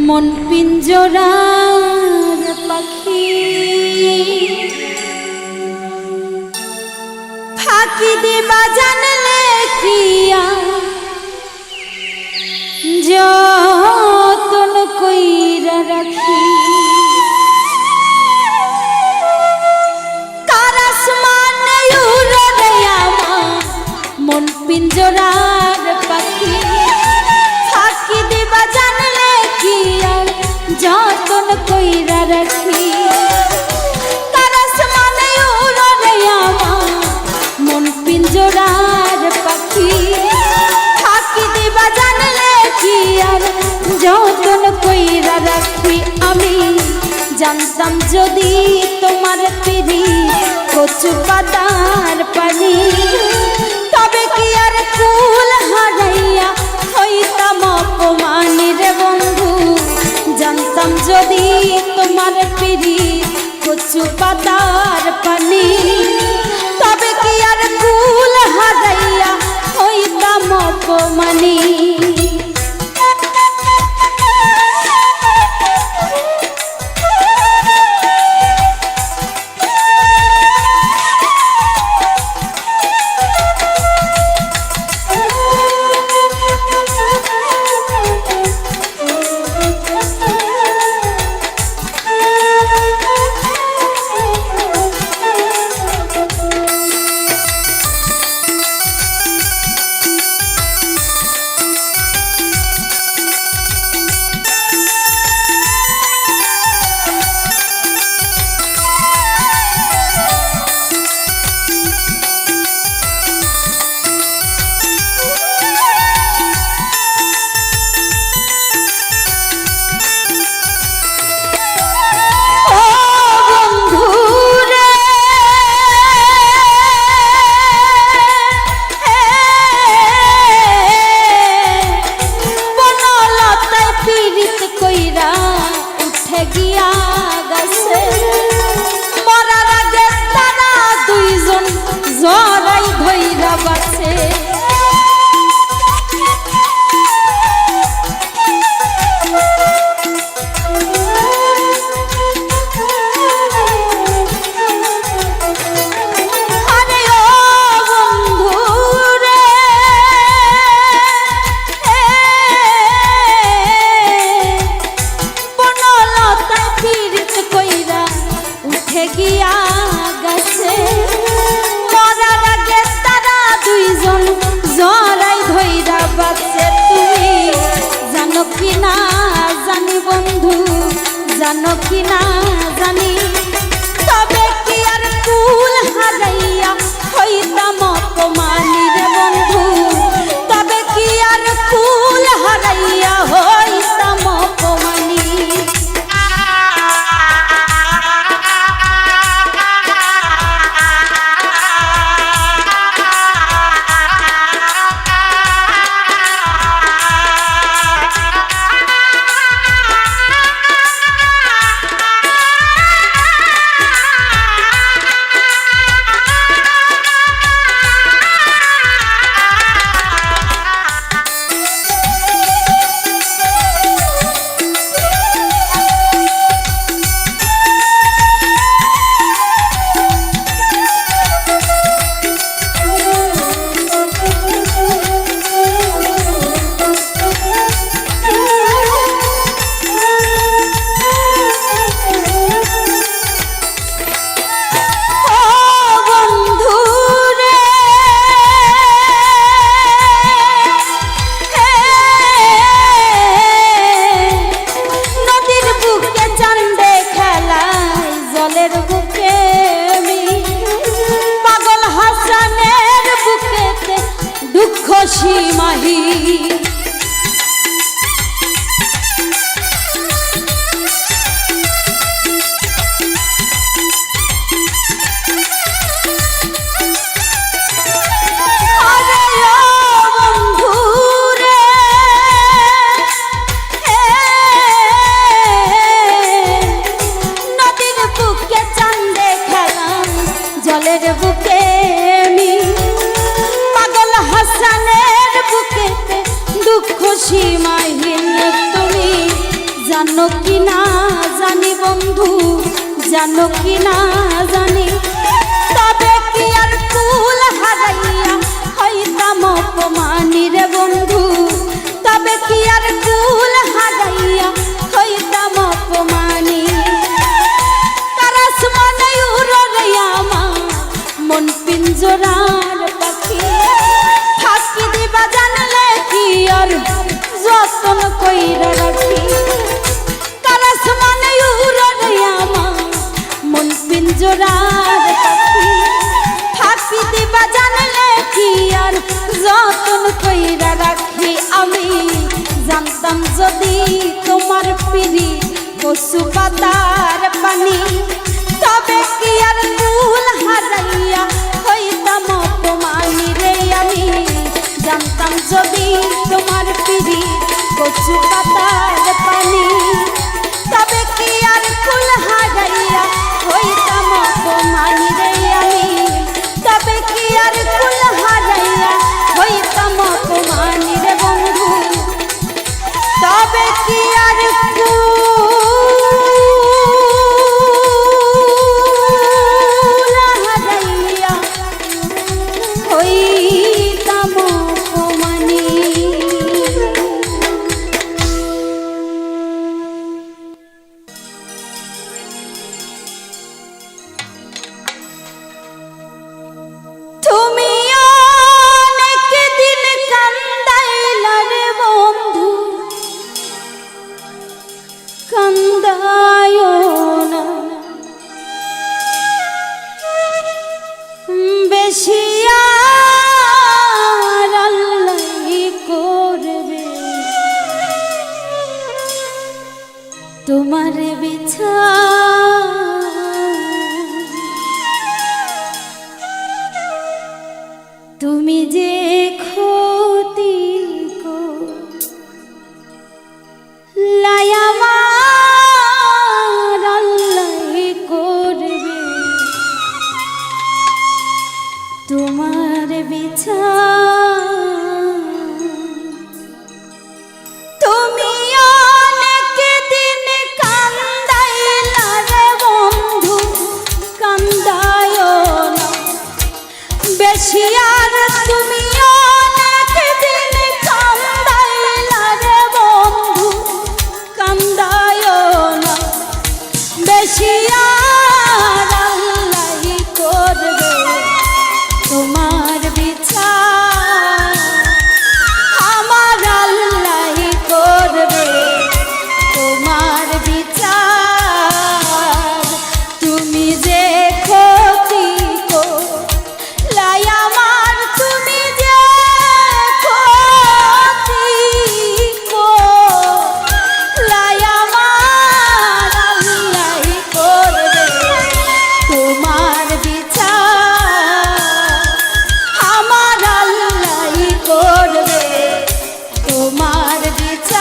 মন পিঞ্জরার পাখি ফাঁকি দিবা জানলে কিয়া যতন কইরা রাখি কার আসমানে উড়ে আমার মন পিঞ্জরার পাখি ফাঁকি দিবা জানলে কিয়া যতন কইরা রাখি কার আসমানে উড়ে আমার মন পিঞ্জরার পাখি ফাঁকি দিবা জানলে কি আর যতন কইরা রাখি আমি জানতাম যদি তোমার পিরি কচু পাতার পানি তবে কি আর কুল হারাইয়া হইতাম অপমানী রে বন্ধু জানতাম যদি তোমার পিরি কচু পাতার পানি তবে কি আর কুল হারাইয়া হইতাম অপমানী জানো কি না জানি তবে কি আর কুল হারাইয়া হইতাম অপমানী রে বন্ধু তবে কি আর কুল হারাইয়া হইতাম অপমানী সীমাহি জলের বুকে আমি পাগল হাসানের বুকেতে দুঃখ সীমাহীন তুমি জানো জানো কি না জানি তবে কি আর কুল হারাইয়া হইতাম অপমানী রে বন্ধু তবে কি আর কুল হারাইয়া হইতাম অপমানী কারাস মনে উড়রে আমার মন পিঞ্জরার পাখি ফাঁকি দিবা জানলে কি আর যতন কইরা রাখি কারাস মনে উড়রে আমার মন পিঞ্জরার পাখি ফাঁকি দিবা জানলে কি আর যতন কইরা রাখি আমি জানতাম যদি তোমার পিড়ি কচু পাতার পানি তবে কি আর কুল হারাইয়া হইতাম অপমানী রে আমি জানতাম যদি তোমার পিড়ি কচু পাতার পানি তবে কি আর কুল হারাইয়া হইতাম অপমানী রে আমি তবে কি আর কুল হারাইয়া হইতাম অপমানী রে বন্ধু তবে কি আর তোমার বিছা তুমি যে ক্ষতি লায়ামার আল্লাহ করবে তোমার বিছা বেশিয়ার তুমি অনেক দিন কান্দাইলা রে বন্ধু কান্দায়ো না বেশিয়ার আল্লাহ করবে তোমার বিচার আমার আল্লাহ করবে তোমার বিচার তুমি যে ক্ষতি আমার তুমি যে ক্ষতি আমার আল্লাহ করবে তোমার বিচার আমার আল্লাহ করবে তোমার বিচার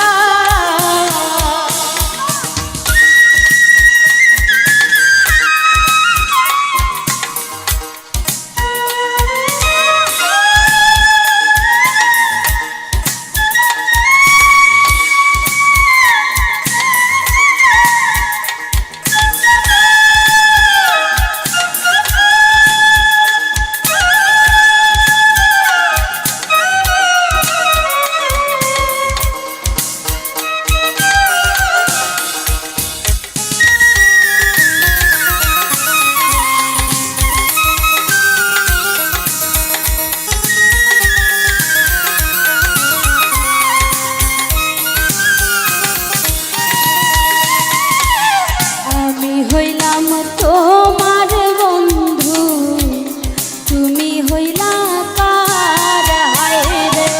হইলাম তোমার বন্ধু তুমি হইলা কার হায় রে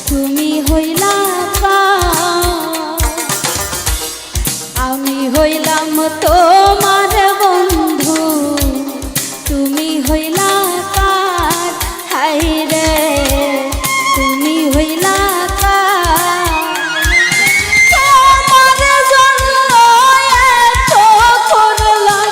তুমি হইলা কার আমি হইলাম তোমার বন্ধু তুমি হইলা কার হায় রে তুমি হইলা তোমার জন্য এত করলাম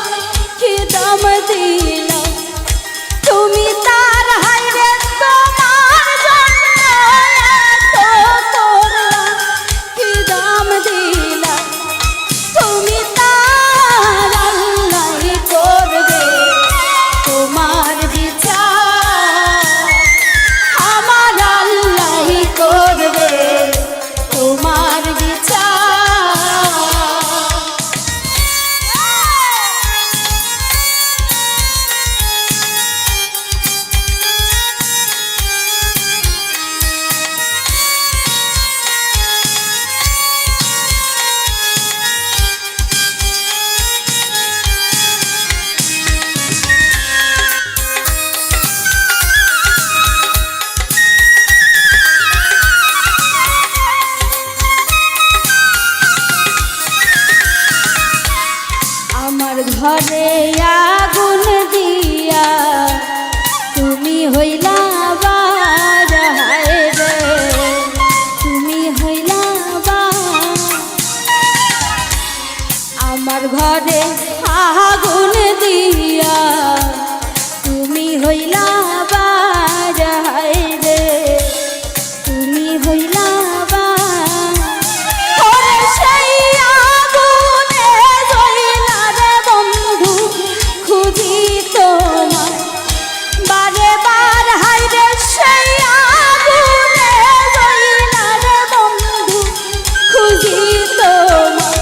আমার ঘরে আগুন দিয়া তুমি হইলা বার, হায় রে তুমি হইলা বার। আমার ঘরে আগুন দিয়া তুমি হইলা বার, হায় রে তুমি হইলা বার। ওরে সেই আগুনে জ্বইলা রে বন্ধু খুঁজি তোমার বারে বার, হায় রে সেই আগুনে জ্বইলা রে বন্ধু খুঁজি তোমার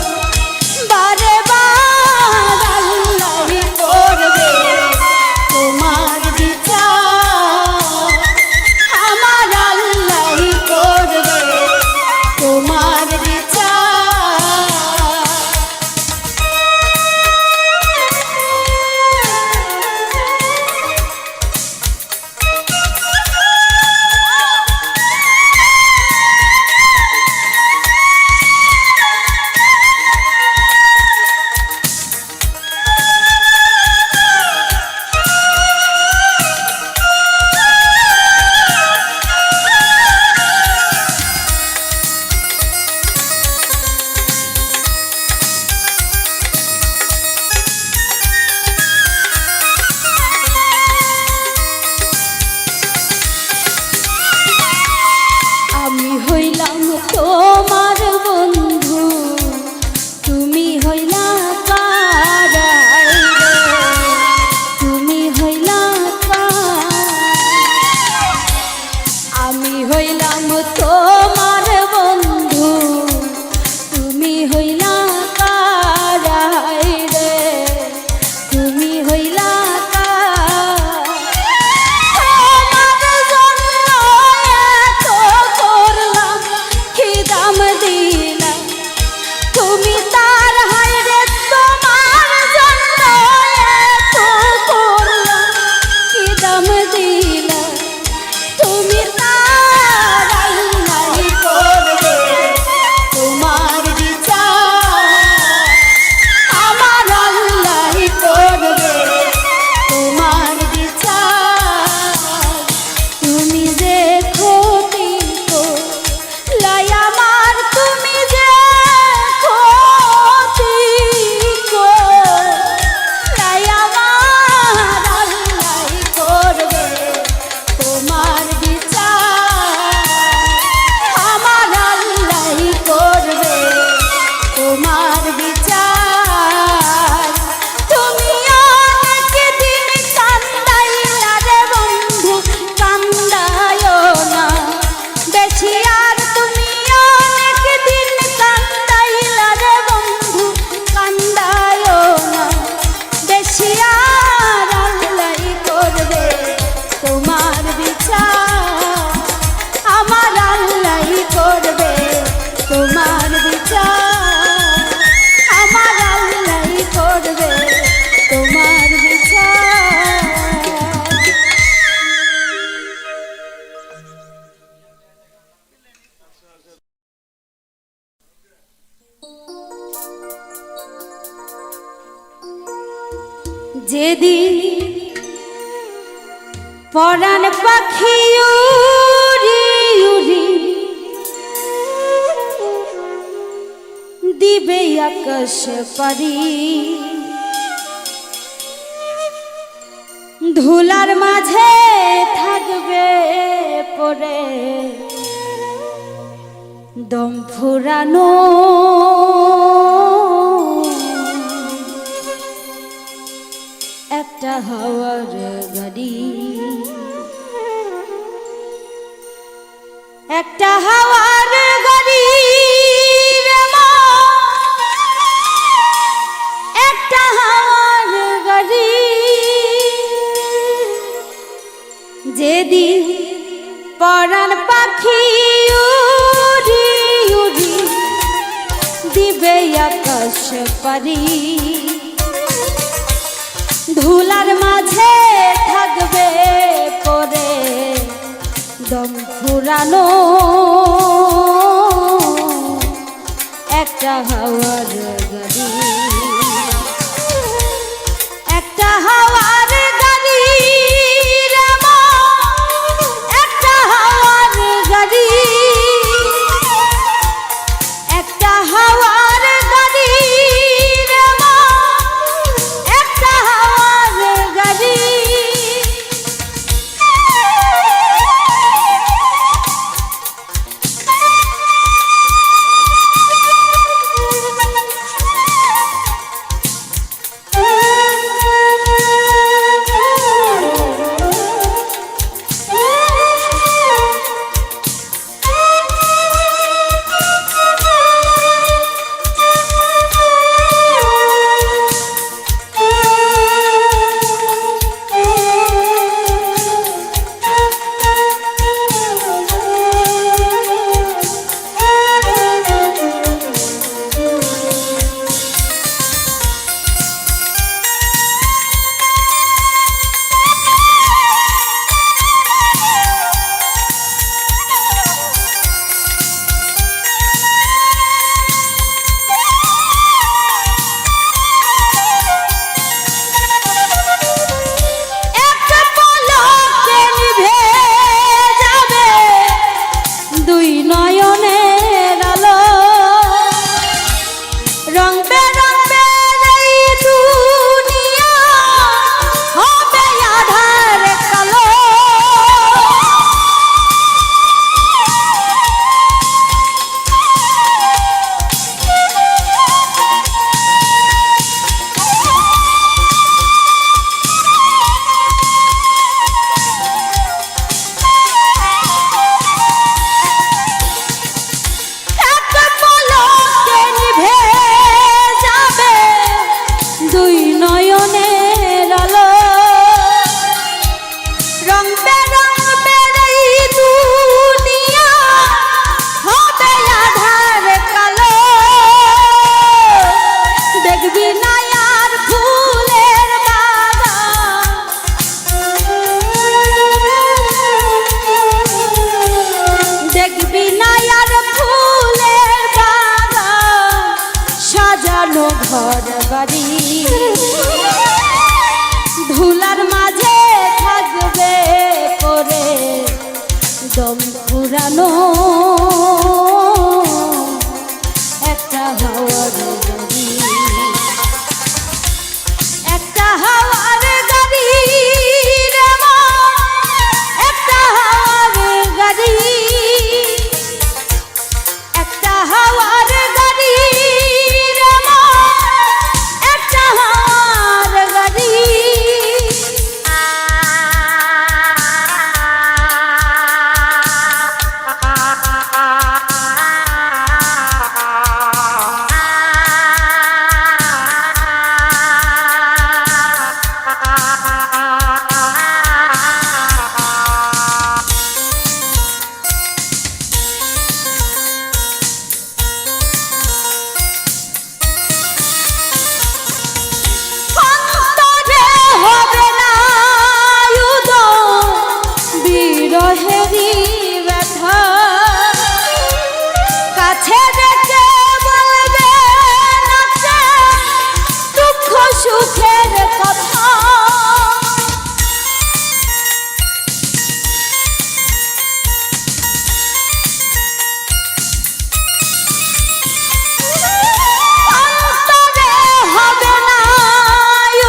বারে বার। আল্লাহই করবে তোমার বিচার, আমার আল্লাহই করবে তোমার বিচার। আমি হইলাম তোমার বন্ধু, তুমি হইলা কার, হায় রে তুমি হইলা কার। আমি হইলাম তোমার বন্ধু, তুমি হইলা কার, হায় রে তুমি হইলা কার। তোমার জন্য এত করলাম, কি দাম দিলাম তুমি তার, হায় রে তোমার জন্য এত করলাম, কি দাম দিলাম তুমি তার। আল্লাহই করবে তোমার বিচার, আমার আল্লাহই করবে তোমার বিচার। তুমি যে ক্ষতি করলাই আমার, তুমি যে ক্ষতি করলাই আমার, আল্লাহই করবে তোমার বিচার, আমার আল্লাহই করবে তোমার বিচার। তুমি অনেক দিন কান্দাইলা রে বন্ধু, কান্দায়ও না বেশি আর। তুমি অনেক দিন কান্দাইলা রে বন্ধু, কান্দায়ও না বেশি আর। আল্লাহই করবে তোমার বিচার, আমার আল্লাহই করবে তোমার বিচার, আমার আল্লাহই করবে তোমার বিচার। যেদিন পরাণ পাখি উড়ি উড়ি দিবে আকাশ পারি, ধুলার মাঝে থাকবে পড়ে দম ফুরানো। একটা হাওয়ার গাড়ি, একটা হাওয়ার গাড়ি রে মা, একটা হাওয়ার গাড়ি। যেদিন পরাণ পাখি উড়ি উড়ি দিবে আকাশ পারি, ধুলার মাঝে থাকবে পরে দম ফুরানো। একটা হাওয়ার গাড়ি নয়নের আলো রং বেরং বেড়াই দুনিয়া হবে আধার কালো দেখবি না আর ফুলের বাগান দেখবি না আর ফুলের বাগান সাজানো ঘর বাড়ি ধুলার মাঝে থাকবে পরে দম ফুরানো একটা হাওয়ার গাড়ি একটা হাওয়ার গাড়ি রে মা একটা হাওয়ার গাড়ি একটা হাওয়ার গাড়ি রে মা একটা হাওয়ার গাড়ি অন্তরে হবে না উদয় বিরহেরই ব্যথা কাছে ডেকে বলবে না যে দুঃখ সুখের কথা অন্তরে হবে না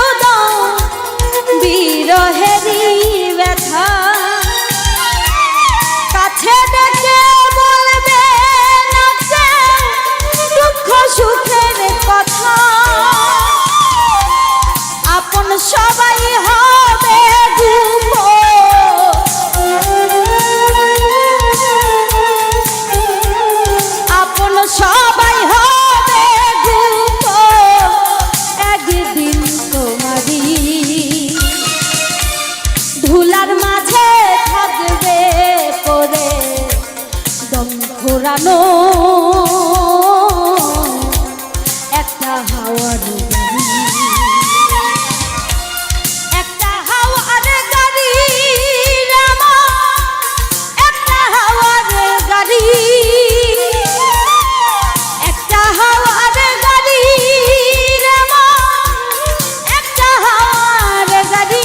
উদয় বিরহেরই ব্যথা কাছে ডেকে বলবে না যে দুঃখ সুখের কথা আপন সবাই হবে আপন সবাই হবে একদিন তোমারই ধুলার মাঝে থাকবে পরে দম ঘোরানো একটা হাওয়ার গাড়ি একটা হাওয়ার গাড়ি রে মা একটা হাওয়ার গাড়ি একটা হাওয়ার গাড়ি রে মা একটা হাওয়ার গাড়ি।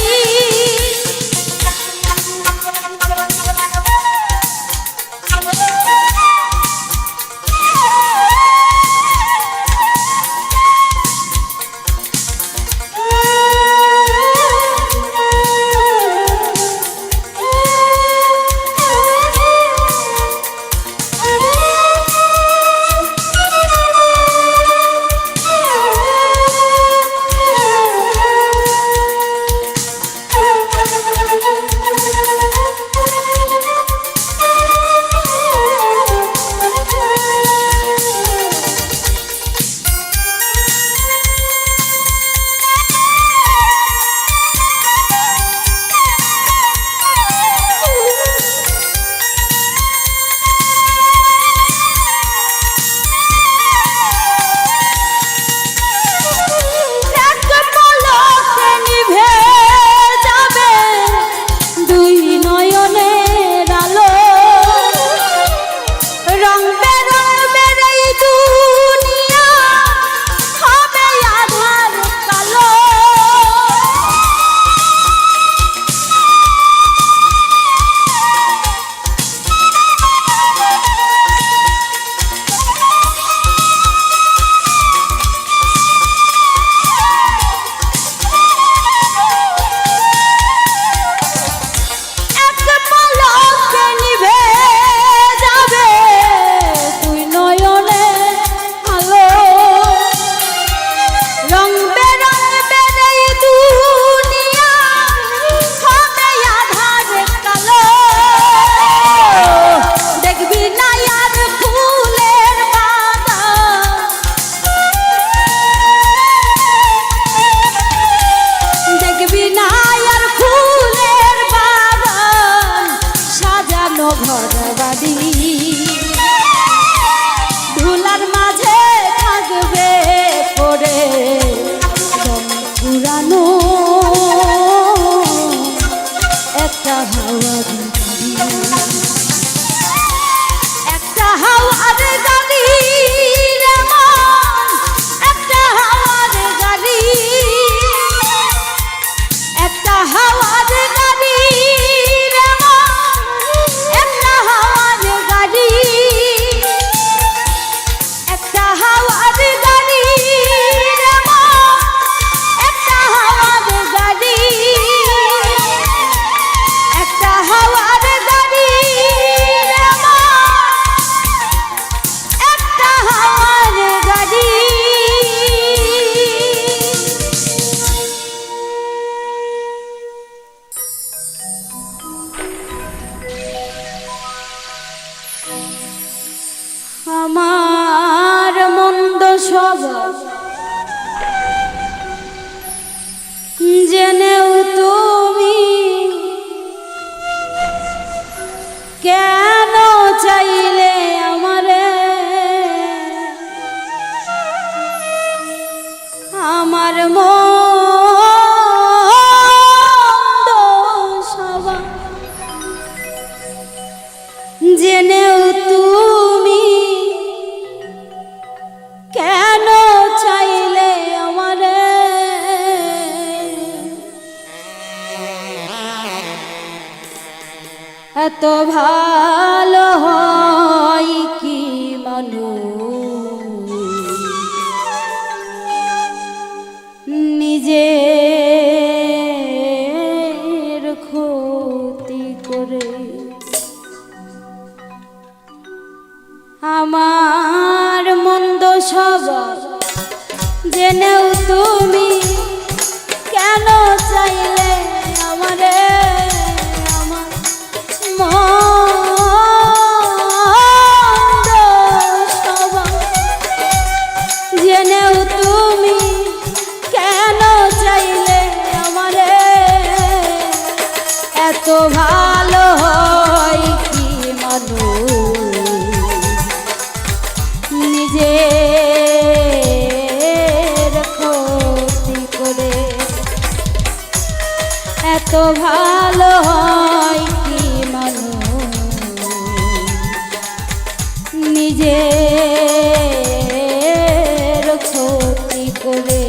এত ভালো হয় কি মানুষ নিজের ক্ষতি করে। আমার মন্দ স্বভাব জেনেও তুমি কেন চাইলে আমারে, আমার মন্দ স্বভাব জেনেও তুমি কেন চাইলে আমারে, এত ভালো হয় কি মানুষ নিজের ক্ষতি করে। এত ভালো হয় কি মানুষ নিজের ক্ষতি করে।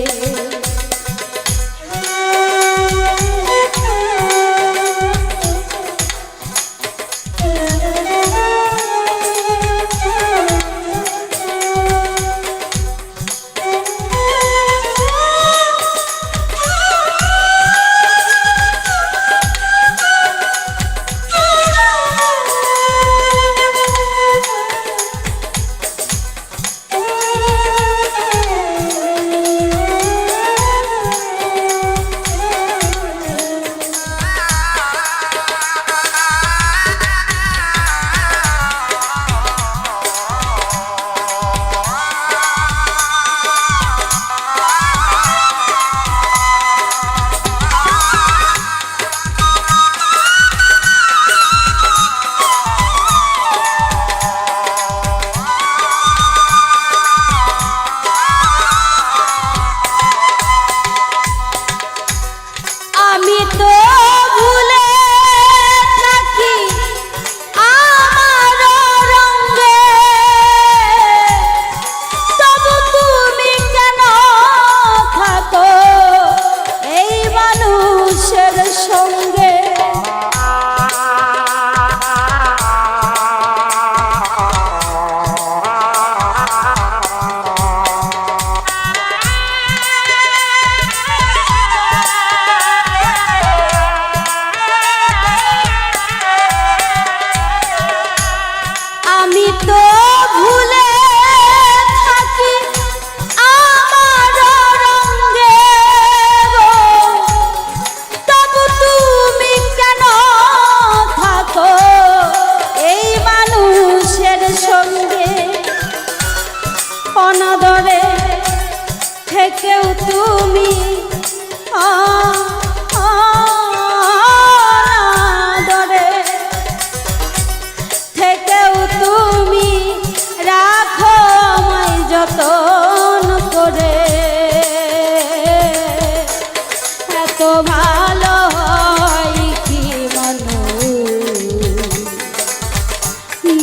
অনাদরে থেকেও তুমি অনাদরে থেকেও তুমি রাখো আমায় যতন করে। এত ভালো হয় কি মানুষ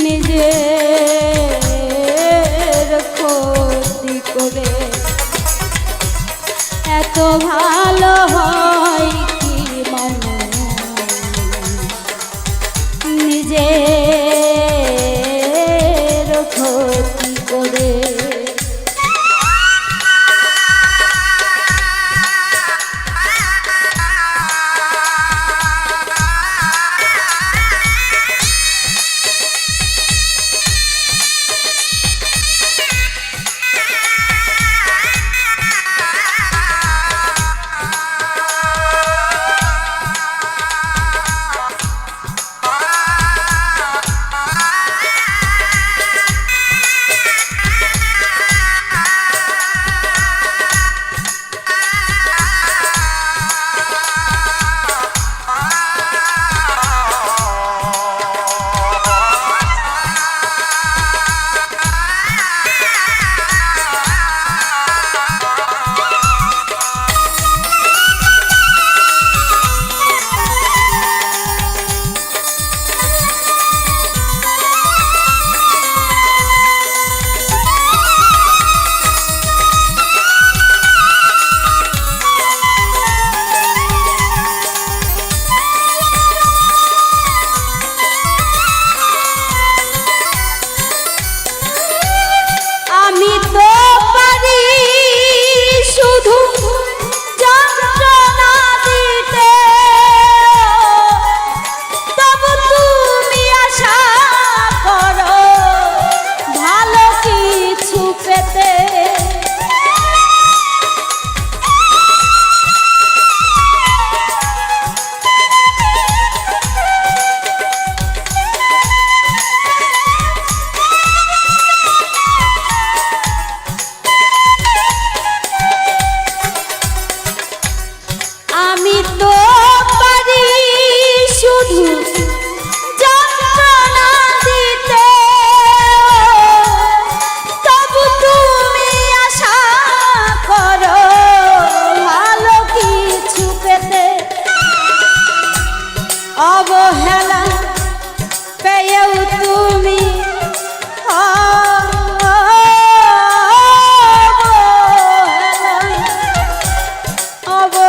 নিজের ক্ষতি করে। এত ভালো হয় কি মানুষ নিজের ক্ষতি করে।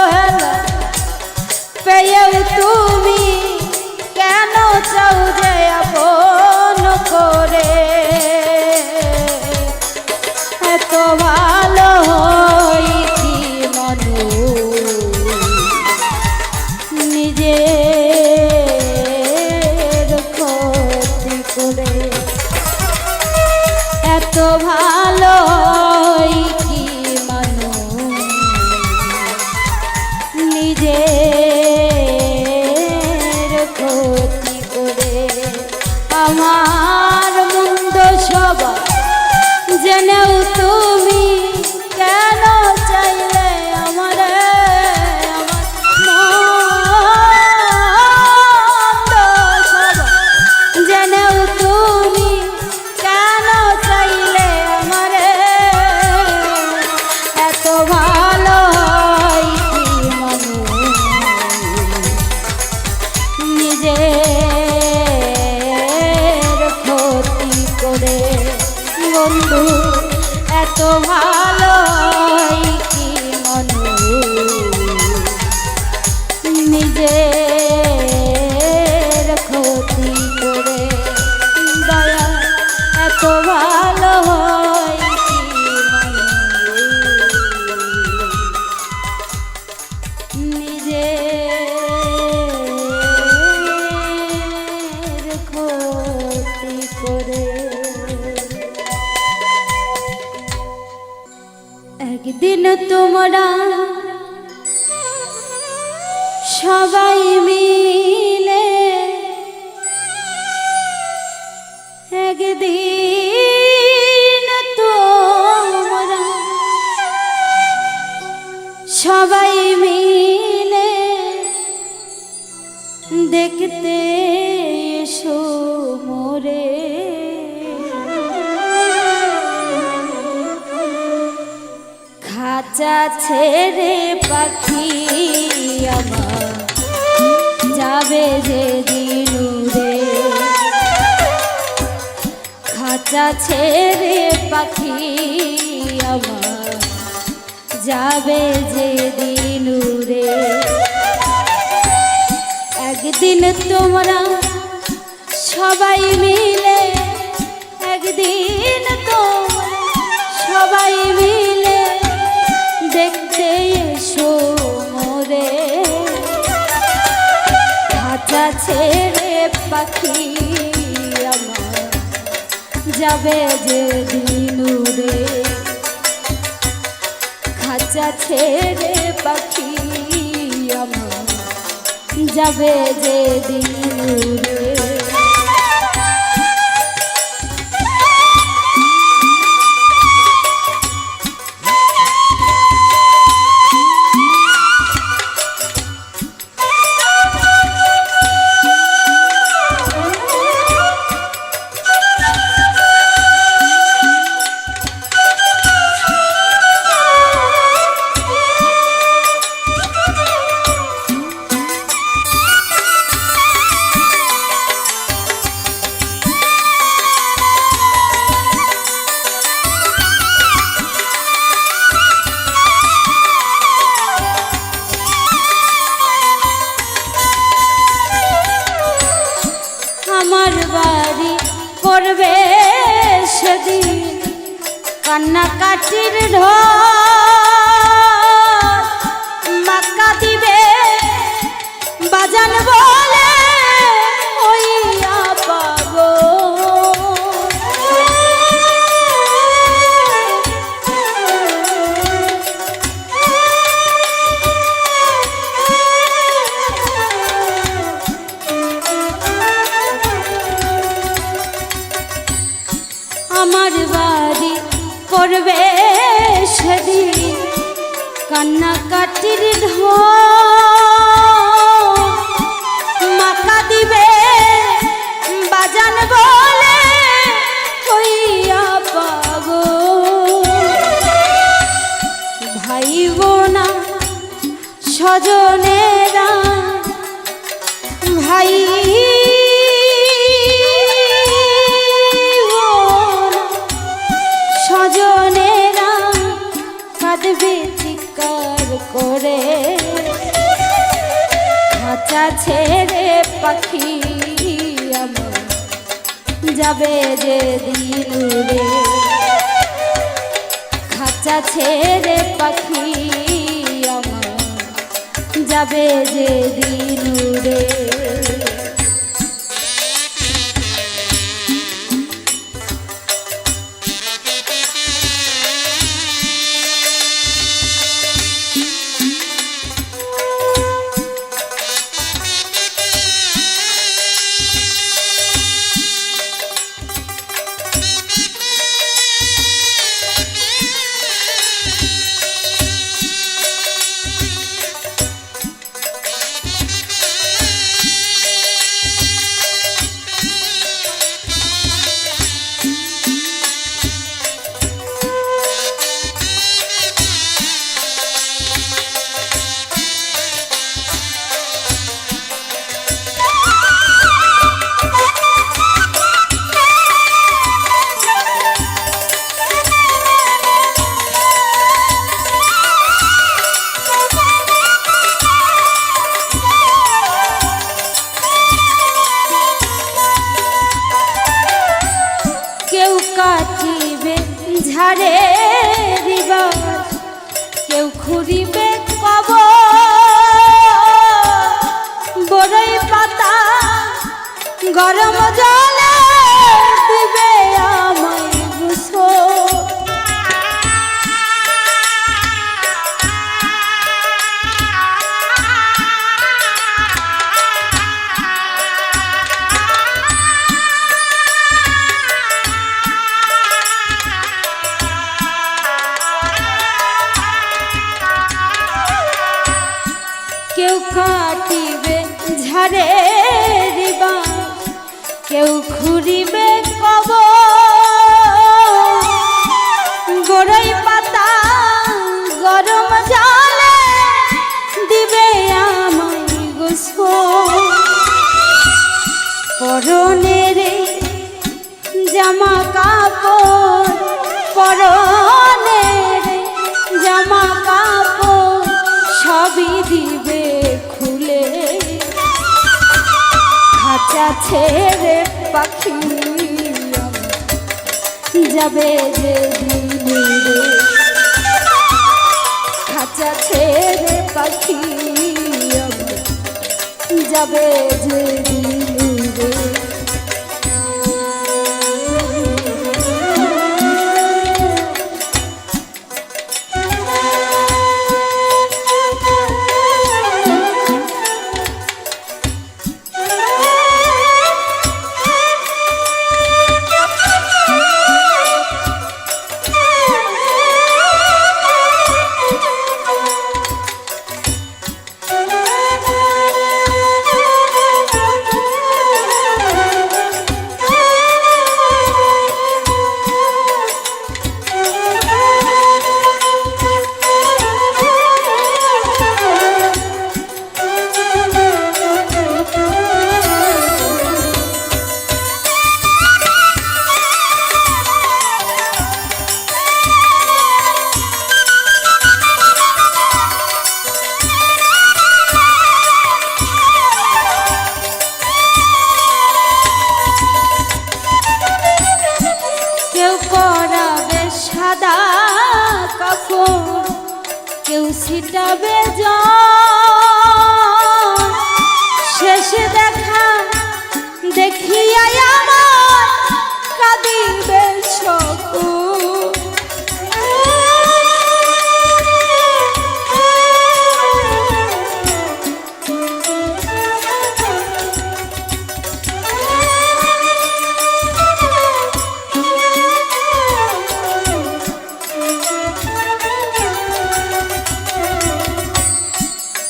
অবহেলা পেয়েও তুমি কেন চাও যে আপন করে এত ভালো হইছি মানুষ নিজের ক্ষতি করে এত ভালো হইছি মানুষ নিজের ক্ষতি করে আমার মন্দ স্বভাব জেনেও তুমি কেন চাইলে আমার মন্দ স্বভাব জেনেও তুমি কেন চাইলে আমার এত ভালো হয় কি মানুষ নিজের ক্ষতি করে বন্ধু এত ভালো কি মানুষ নিজের ক্ষতি করে দয়া এত ভালো কি মানুষ নিজের ক্ষতি করে একদিন তোমরা সবাই মিলে একদিন তোমরা সবাই মিলে দেখতে এসো মোরে খাঁচা ছেড়ে পাখি আমার যাবে যে দিনুরে খাঁচা ছেড়ে পাখি আমার যাবে যে দিনুরে একদিন তোমরা সবাই মিলে একদিন তোমরা সবাই মিলে দেখতে এসো মোরে খাঁচা ছেড়ে পাখি আমার যাবে যে দিনুরে খাঁচা ছেড়ে পাখি আমার যাবে যে দিনুরে আমার বাড়ি করবে সেদিন কান্নাকাটির ঢল মাক্কা দিবে বাজান বলে হইয়া পাগল আমার বাড়ি করবে সেদিন কান্নাকাটির ঢল মাথা দিবে বাজান বলে কইয়া পাগো ভাই বোনা স্বজনেরা ভাই স্বজনেরা কাঁদবে চিৎকার করে খাঁচা ছেড়ে পাখি আমার যাবে যে দিন রে, খাঁচা ছেড়ে পাখি আমার যাবে যে দিন রে। কাটিবে ঝাড়ে দিবাস, কেউ খুঁড়িবে কবর, বড়ই পাতা গরম জলে দিবে আমায় গোসল। কেউ কাটিবে ঝাড়ে দিবাস, কেউ খুঁড়িবে কবর, বড়ই পাতা গরম জলে দিবে আমায় গোসল। পরনের জামা কাপড়, পরনের জামা কাপড় সবই দিবে খুলে, খাঁচা ছেড়ে পাখি যাবে যে দিনে রে, খাঁচা ছেড়ে পাখি যাবে যে দিনে রে। সাদা কাপড়, কেউ ছিটাবে জল, শেষে দেখা দেখিয়া আমার কাঁদিবে সকল।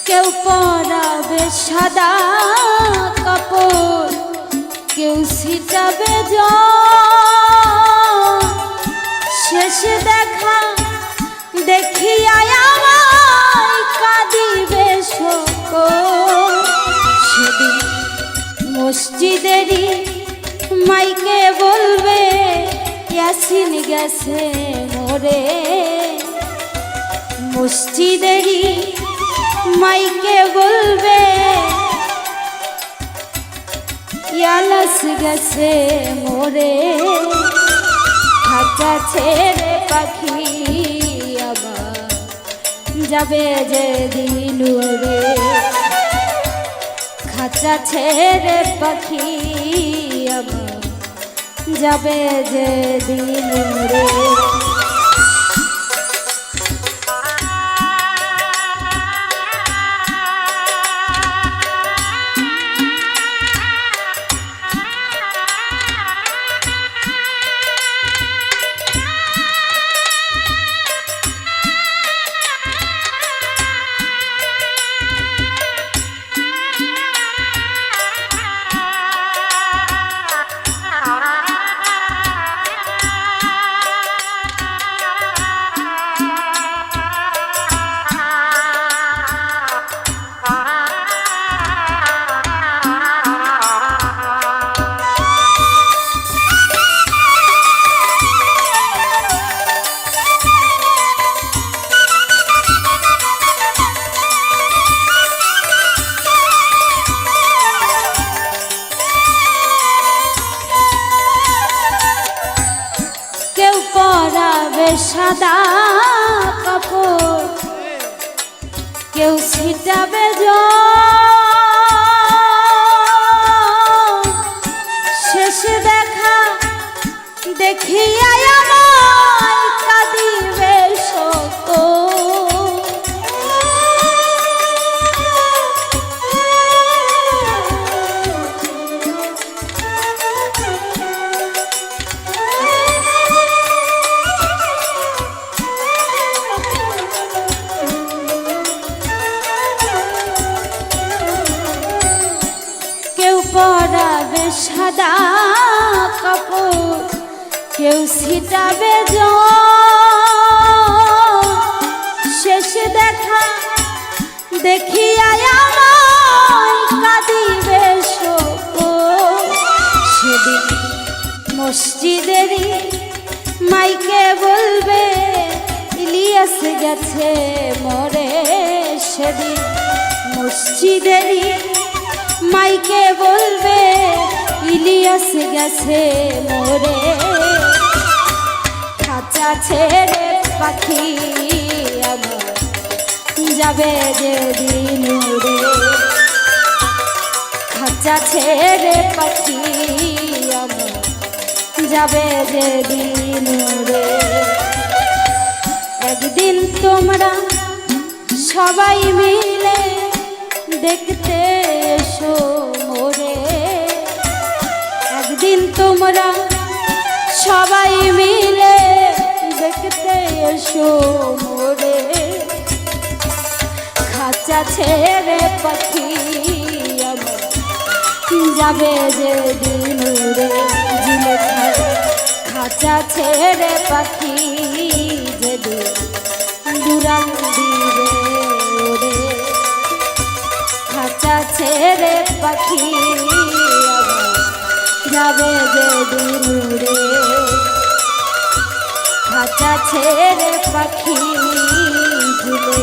কেউ পরাবে সাদা কাপড়, কেউ ছিটাবে জল, শেষে দেখা দেখিয়া আমায় কাঁদিবে সকল। সেদিন মসজিদেরই মাইকে বলবে ইয়াসিন গেছে মোরে, মসজিদেরই মাইকে বলবে ইলিয়াস গেছে মোরে খাঁচা ছেড়ে পাখি আবার যাবে যে দিন উড়ে খাঁচা ছেড়ে পাখি আবার যাবে যে দিন উড়ে সাদা কাপড় কেউ ছিটাবে শেষ দেখা দেখিয়া আমায় কাঁদিবে শত পরাবে সাদা কাপড় কেউ ছিটাবে শেষ দেখা দেখিয়া আমায় কাঁদিবে শোক সেদিন মসজিদেরই মাইকে বলবে ইলিয়াস গেছে মোরে সেদিন মসজিদেরই মাইকে বলবে ইলিয়াস গেছে মোরে খাঁচা ছেড়ে পাখি আমার যাবে যে দিন উড়ে খাঁচা ছেড়ে পাখি আমার যাবে যে দিন উড়ে একদিন তোমরা সবাই মিলে দেখতে এসো মোরে একদিন তোমরা সবাই মিলে দেখতে এসো মোরে খাঁচা ছেড়ে পাখি আমার যাবে যে দিন উড়ে ঝিলে খাঁচা ছেড়ে পাখি যেদিন দুরান দিবে ওরে খাঁচা ছেড়ে পাখি যাবে যে দিন উড়ে খাঁচা ছেড়ে পাখি ঝুলে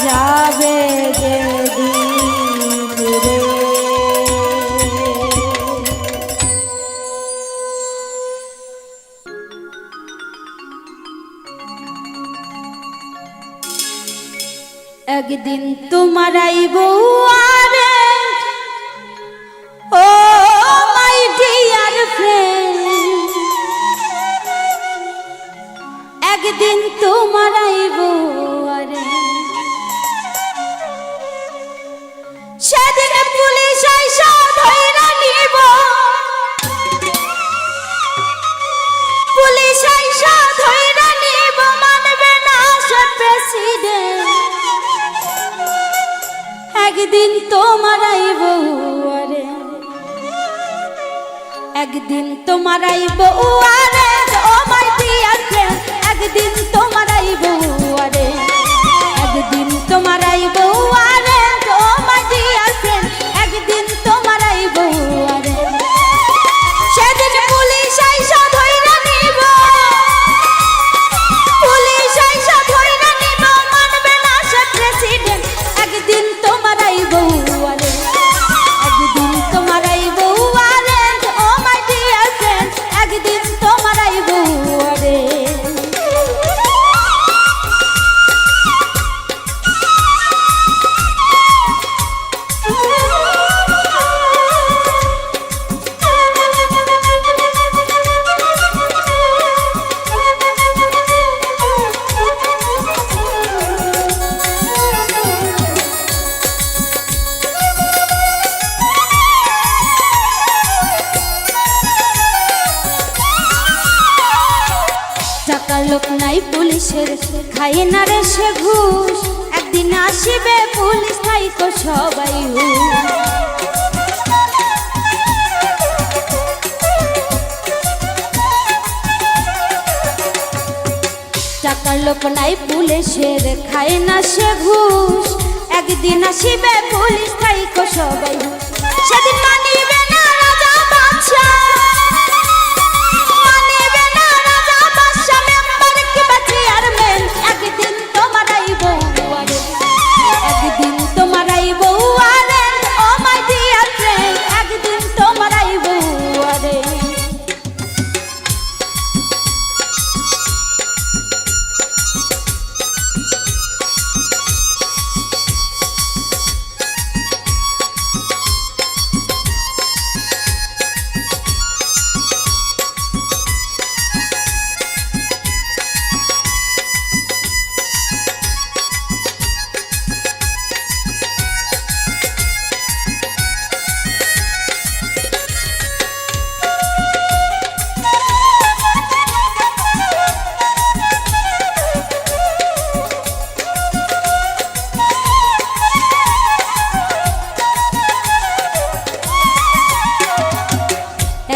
যাবে যে দিন উড়ে একদিন তোমার আইব আরে ও মাই ডিয়ার ফ্রেন্ড একদিন তোমার আইব আরে সেদিন পুলিশ আইসা ধইরা নিব পুলিশ আইসা ধইরা নিব মানবে না সে প্রেসিডেন্ট একদিন তোমার আইব আরে একদিন তোমার আইব আরে ও মাই ডিয়ার ফ্রেন্ড একদিন তোমার আইব আরে একদিন তোমার আইব আরে ও মাই ডিয়ার ফ্রেন্ড একদিন তোমার আইব আরে সেদিন পুলিশ আইসা ধইরা নিব পুলিশ আইসা ধইরা নিব মানবে না সে প্রেসিডেন্ট একদিন তোমার আইব আরে খাই না রে সে ঘুষ, একদিন আসিবে পুলিশ থাইকো সবাই হুঁশ। টাকার লোক নাই পুলিশের, খায় না সে ঘুষ, একদিন আসিবে পুলিশ থাইকো সবাই হুঁশ। সেদিন মানিবে না রাজা বাদশা, মানিবে না রাজা বাদশা, মেম্বার কিবা চেয়ারম্যান, একদিন তোমার আইবো ওয়ারে, একদিন তোমার আইবো ওয়ারে, ও মাই ডিয়ার ফ্রেন্ড, একদিন তোমার আইবো ওয়ারে।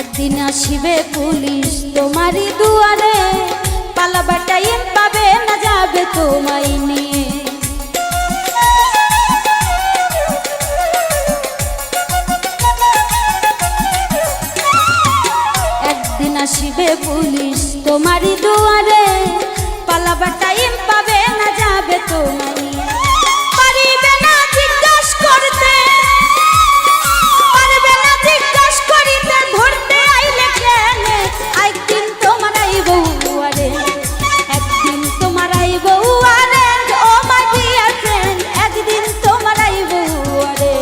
একদিন আসিবে পুলিশ তোমারই দুয়ারে, পালাবার টাইম পাবে না, যাবে তোমায় নিয়ে। একদিন আসিবে পুলিশ তোমারই দুয়ারে, পালাবার টাইম পাবে না, যাবে তোমায় নিয়ে। পারিবে না জিজ্ঞাসা করতে, পারবে না জিজ্ঞাসা করিতে, ধরতে আইলে কেনে, একদিন তোমার আইবো ওয়ারে, একদিন তোমার আইবো ওয়ারে, ও মাই ডিয়ার ফ্রেন্ড, একদিন তোমার আইবো ওয়ারে।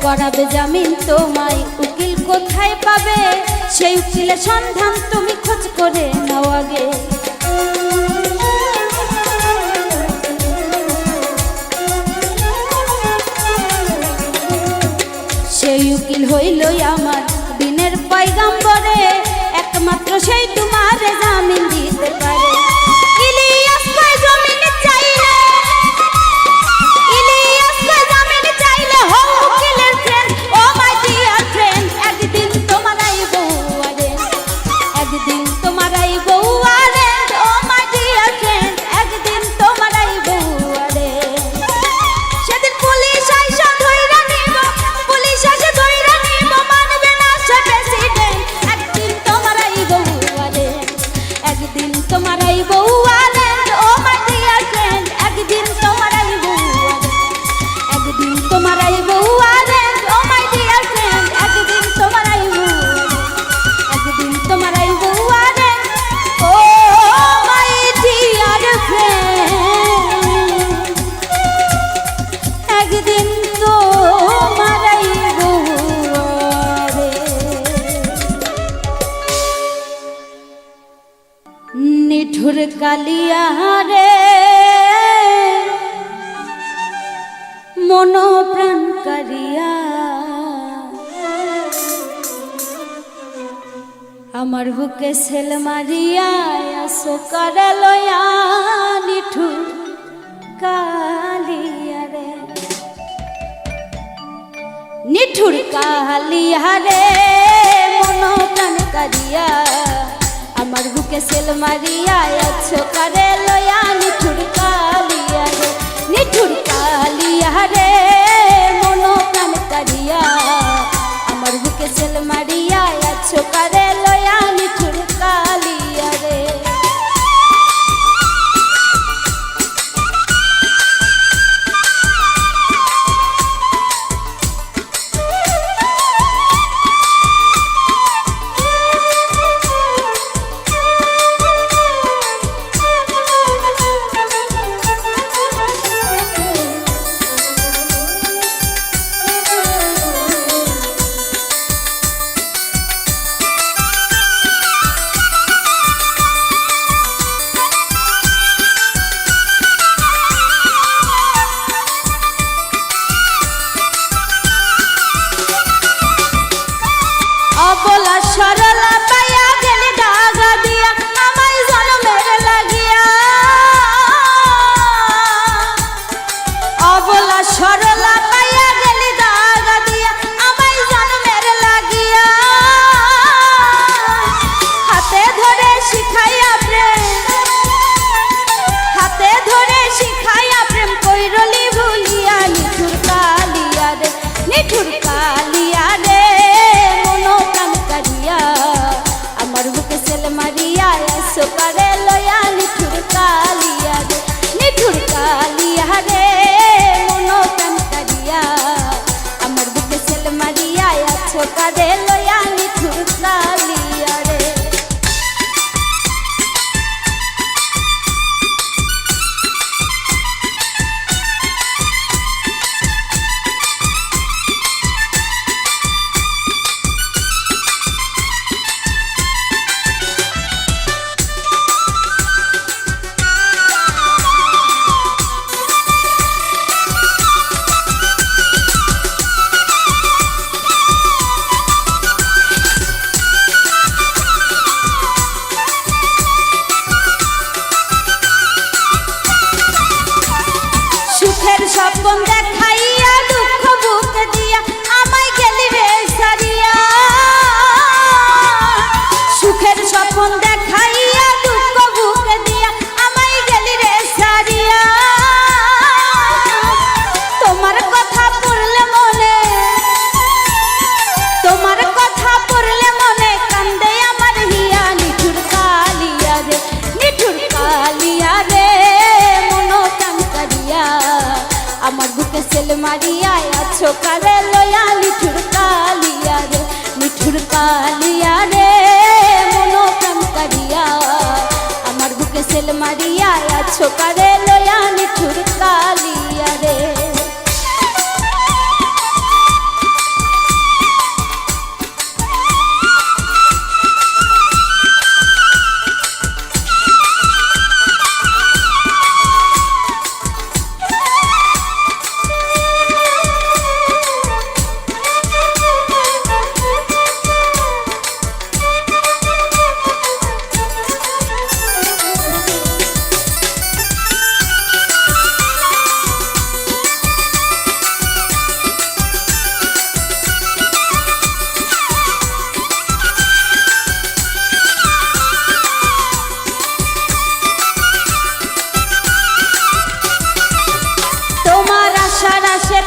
করাবে জামিন তোমায়, উকিল কোথায় পাবে, সেই উকিলের সন্ধান তুমি খোঁজ করে নাও আগে। সেই উকিল হইল আমার দিনের পয়গাম্বরে, একমাত্র সেই তোমারে জামিন দিতে পারে। ইলিয়াস ভাই জামিন চাইলে, ইলিয়াস ভাই জামিন চাইলে, হো উকিলের friend, oh my dear friend, একদিন তোমার আইবো ওয়ারে, একদিন তোমার আইবো ওয়ারে, ও মাই ডিয়ার ফ্রেন্ড, একদিন তোমার আইবো ওয়ারে। সেদিন পুলিশ আইসা ধইরা নিব, পুলিশ আসে ধইরা নিব, মানবে না সে প্রেসিডেন্ট, একদিন তোমার আইবো ওয়ারে, একদিন তোমার আইবো ওয়ারে, ও মাই ডিয়ার ফ্রেন্ড, একদিন তোমার আইবো ওয়ারে, একদিন তোমার আইবো ওয়ারে, ও মাই ডিয়ার ফ্রেন্ড, একদিন তোমার আইবো ওয়ারে, একদিন তোমার আইবো ওয়ারে, ও মাই ডিয়ার ফ্রেন্ড, একদিন তোমার আইবো ওয়ারে। নিঠুর কালিয়া রে মন প্রাণ কারিয়া, আমার বুকে সেল মারিয়া, আসো করে লয়া, নিঠুর কালিয়া রে, নিঠুর কালিয়া রে মন প্রাণ কারিয়া, আমার বুকে সেল মারিয়া, আছো করে লয়া, নিঠুর কালিয়া রে, নিঠুর কালিয়া রে মন প্রাণ কারিয়া, আমার বুকে সেল মারিয়া, আছো করে লয়া, নিঠুর কালিয়া রে। স্বপন দেখাইয়া দুঃখ বুকে দিয়া আমায় গেলি রে সারিয়া সুখের স্বপন দেখাইয়া দুঃখ বুকে দিয়া আমায় গেলি রে সারিয়া তোমার কথা পড়লে মনে তোমার কথা পড়লে মনে কান্দে আমার হিয়া নিঠুর কালিয়া রে মনো কান করিয়া আমার বুকে সেল মারিয়া আছো কারে লয়া নিঠুর কালিয়া রে মনো কান করিয়া আমার বুকে সেল মারিয়া আছো কারে লয়া নিঠুর কালিয়া রে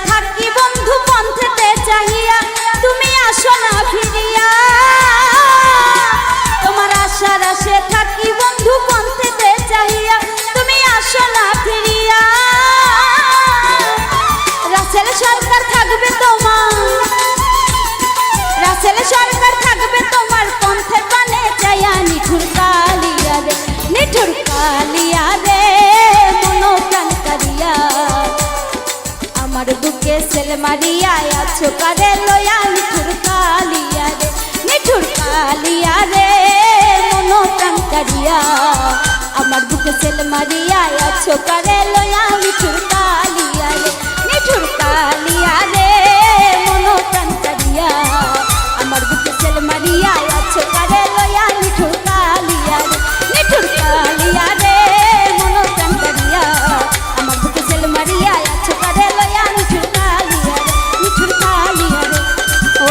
থাকি বন্ধু পন্থেতে চাহিয়া তুমি আসো না ফিরিয়া তোমার আশার আশে থাকি বন্ধু পন্থেতে চাহিয়া তুমি আসো না ফিরিয়া রাসেল সরকার থাকবে তোমার পন্থের পানে চাইয়া নিঠুর কালিয়া রে মনো প্রাণ করিয়া আমার বুকে সেল মারিয়া আছো কারে লয়া নিঠুর কালিয়া রে মনো প্রাণ করিয়া আমার বুকে সেল মারিয়া আছো কারে লয়া নিঠুর কালিয়া রে মনো প্রাণ করিয়া আমার বুকে সেল মারিয়া আছো কারে লয়া নিঠুর কালিয়া রে মনো প্রাণ করিয়া আমার বুকে সেল মারিয়া আছো কারে লয়া নিঠুর কালিয়া রে ও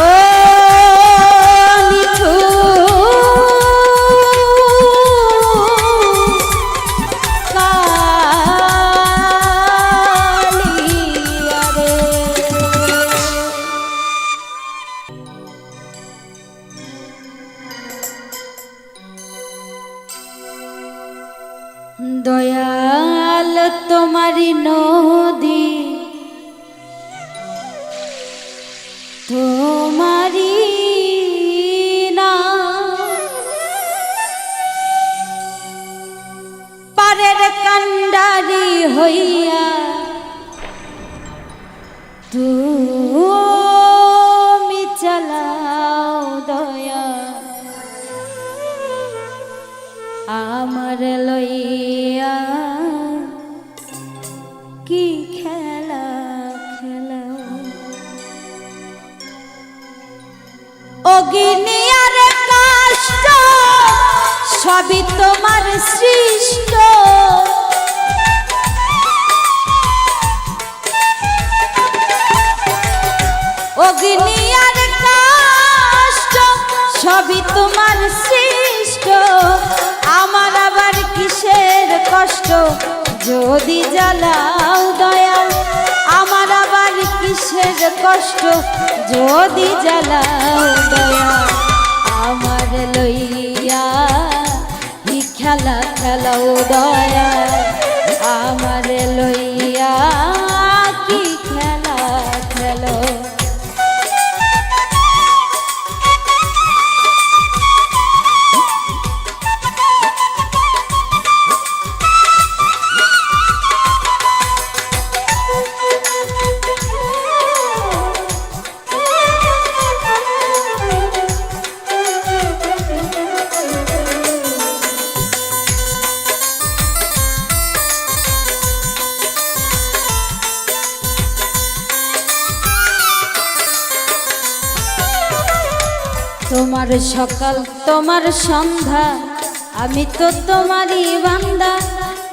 দয়াল তোমারি নদী তোমারি না পারের কান্ডারি হইয়া তুমি চালাও দয়া আমার লইয়া কি খেলা খেলাও অগ্নিয়ার কষ্ট সবই তোমার সৃষ্ট অগ্নিয়ার কষ্ট সবই তোমার সৃষ্ট আমার আবার কিসের কষ্ট যদি জ্বালাও দয়াল আমার আবার কিসের কষ্ট যদি জ্বালাও দয়াল আমার লইয়া কি খেলা খেলাও দয়াল আমার লইয়া কি খেলা খেলো তোমার সকাল তোমার সন্ধ্যা আমি তো তোমারই বান্দা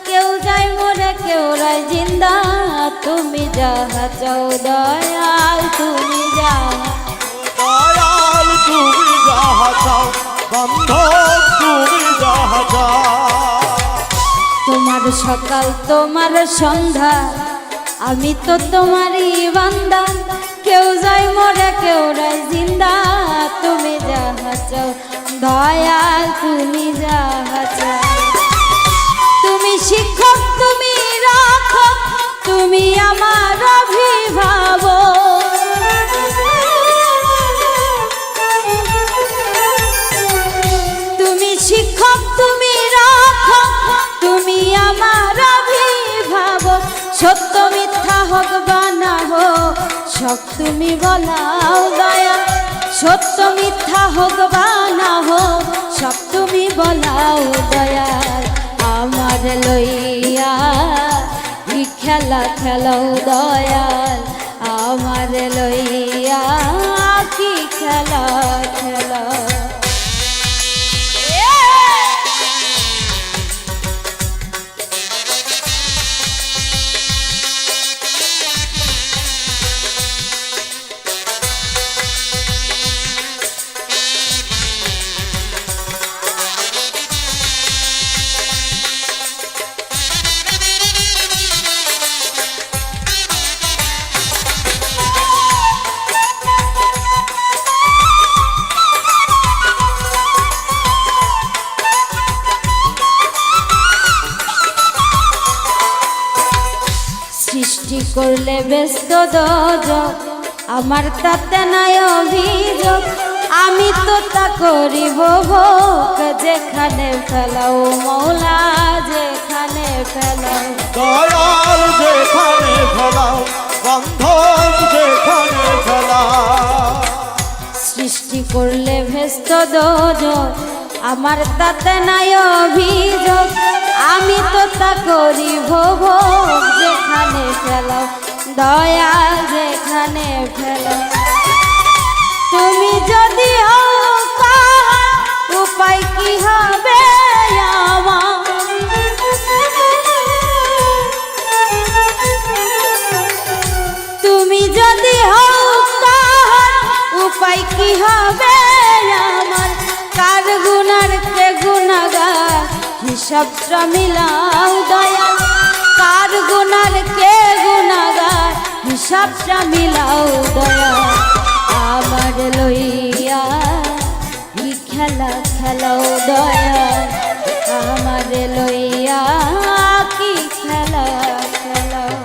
কেউ যায় মরে কেউ রায় জিন্দা তুমি যাহা চাও দয়াল তুমি যাহা দয়াল তুমি যাহা চাও বান্ধব তুমি যাহা চাও। তোমার সকাল তোমার সন্ধ্যা আমি তো তোমারই বান্দা কেউ যায় মরে কেউ রায় জিন্দা তুমি যাহা চাও দয়াল তুমি যাহা চাও। তুমি শিক্ষক তুমি রাখো তুমি আমার অভিভাবক তুমি শিক্ষক তুমি রাখো তুমি আমার অভিভাবক সত্য মিথ্যা হোক বা না হোক সব তুমি বলাও দয়া সত্য মিথ্যা হোক বা না হোক সব তুমি বলাও দয়াল আমার লইয়া ই খেলা খেলাও দয়াল আমার লইয়া কি খেলা খেলা। সৃষ্টি করলে ব্যস্ত দোজক আমার তাতে নাই অভিযোগ আমি তো তা করিব ভোগ যেখানে ফেলাও মৌলা যেখানে ফেলাও দয়াল যেখানে ফেলাও বান্ধব যেখানে ফেলাও। সৃষ্টি করলে ব্যস্ত দোজক আমার তাতে নাই অভিযোগ আমি তো তা করিব ভোগ যেখানে ফেলাও দয়াল যেখানে ফেলাও। তুমি যদি হও কাহা উপায় কি হবে আমার তুমি যদি হও কাহা উপায় কি হবে আমার কার গুনার কে গুনাগার হিসাবটা মিলাও দয়াল কার গুনার কে গুনাগার হিসাবটা মিলাও দয়াল আমার লইয়া ই খেলা খেলাও দয়াল আমার লইয়া কি খেলা খেলাও।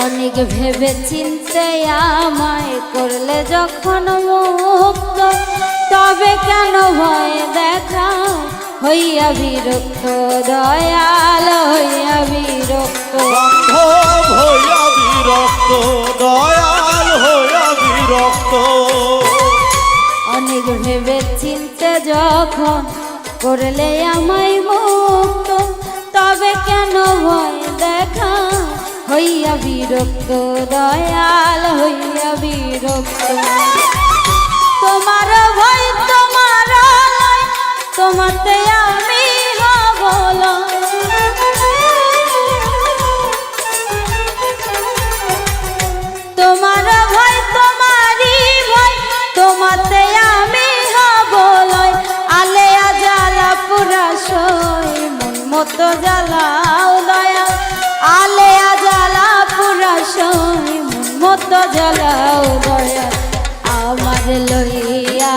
অনেক ভেবে চিনতে আমায় করলে যখন মুক্ত তবে কেন ভয় দেখা হইয়া বিরক্ত দয়াল হইয়া বিরক্ত বান্ধব হইয়া বিরক্ত দয়াল হইয়া বিরক্ত। অনেক ভেবে চিনতে যখন করলে আমায় মুক্ত তবে কেন ভয় দেখা হইয়া বিরক্ত দয়াল হইয়া বিরক্ত। তোমার ভয় তোমার লয় তোমাতে আমি হবল তোমার ভয় তোমারই ভয় তোমাতে আমি হবল আলে জ্বালা পুরা সই মন মতো জ্বালাও দয়াল আলে জ্বালা পুরা সই মন মতো জ্বালাও দয়াল আমার লইয়া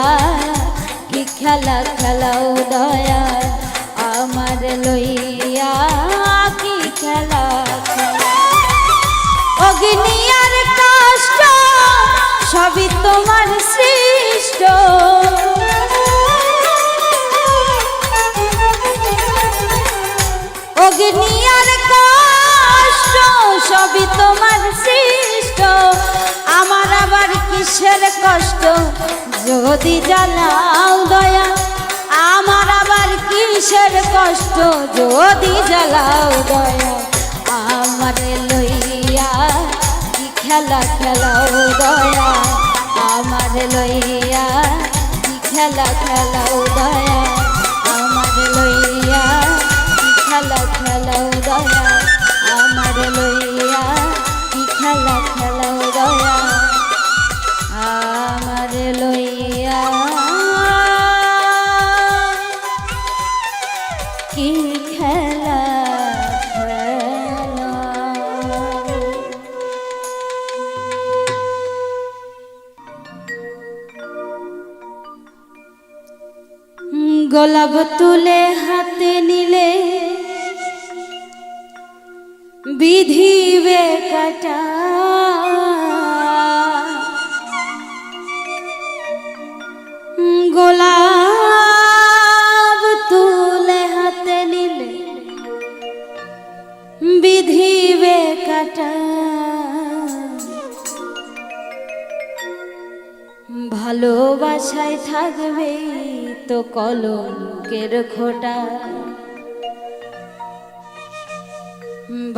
কি খেলা খেলাও দয়াল আমার লইয়া কি খেলা খেলা। অগ্নি আর কষ্ট সবই তোমার সৃষ্ট। অগ্নি আর কষ্ট সবই তোমার সৃষ্ট। আমার আবার কিসের কষ্ট যদি জ্বালাও দয়া, আমার আবার কিসের কষ্ট যদি জ্বালাও দয়া। আমার লইয়া কি খেলা খেলাও দয়া, আমার লইয়া কি খেলা খেলাও দয়া, আমার লইয়া কি খেলা খেলাও দয়া, আমার লইয়া কি খেলা খেলাও দয়া, আমার লইয়া কি খেলা খেলাও। গোলাপ তুলে হাতে নিলে বিধিবে কাটা, গোলাপ তুলে হাতে নিলে বিধিবে কাটা। ভালোবাসায় থাকবে তো কলঙ্কের খোঁটা,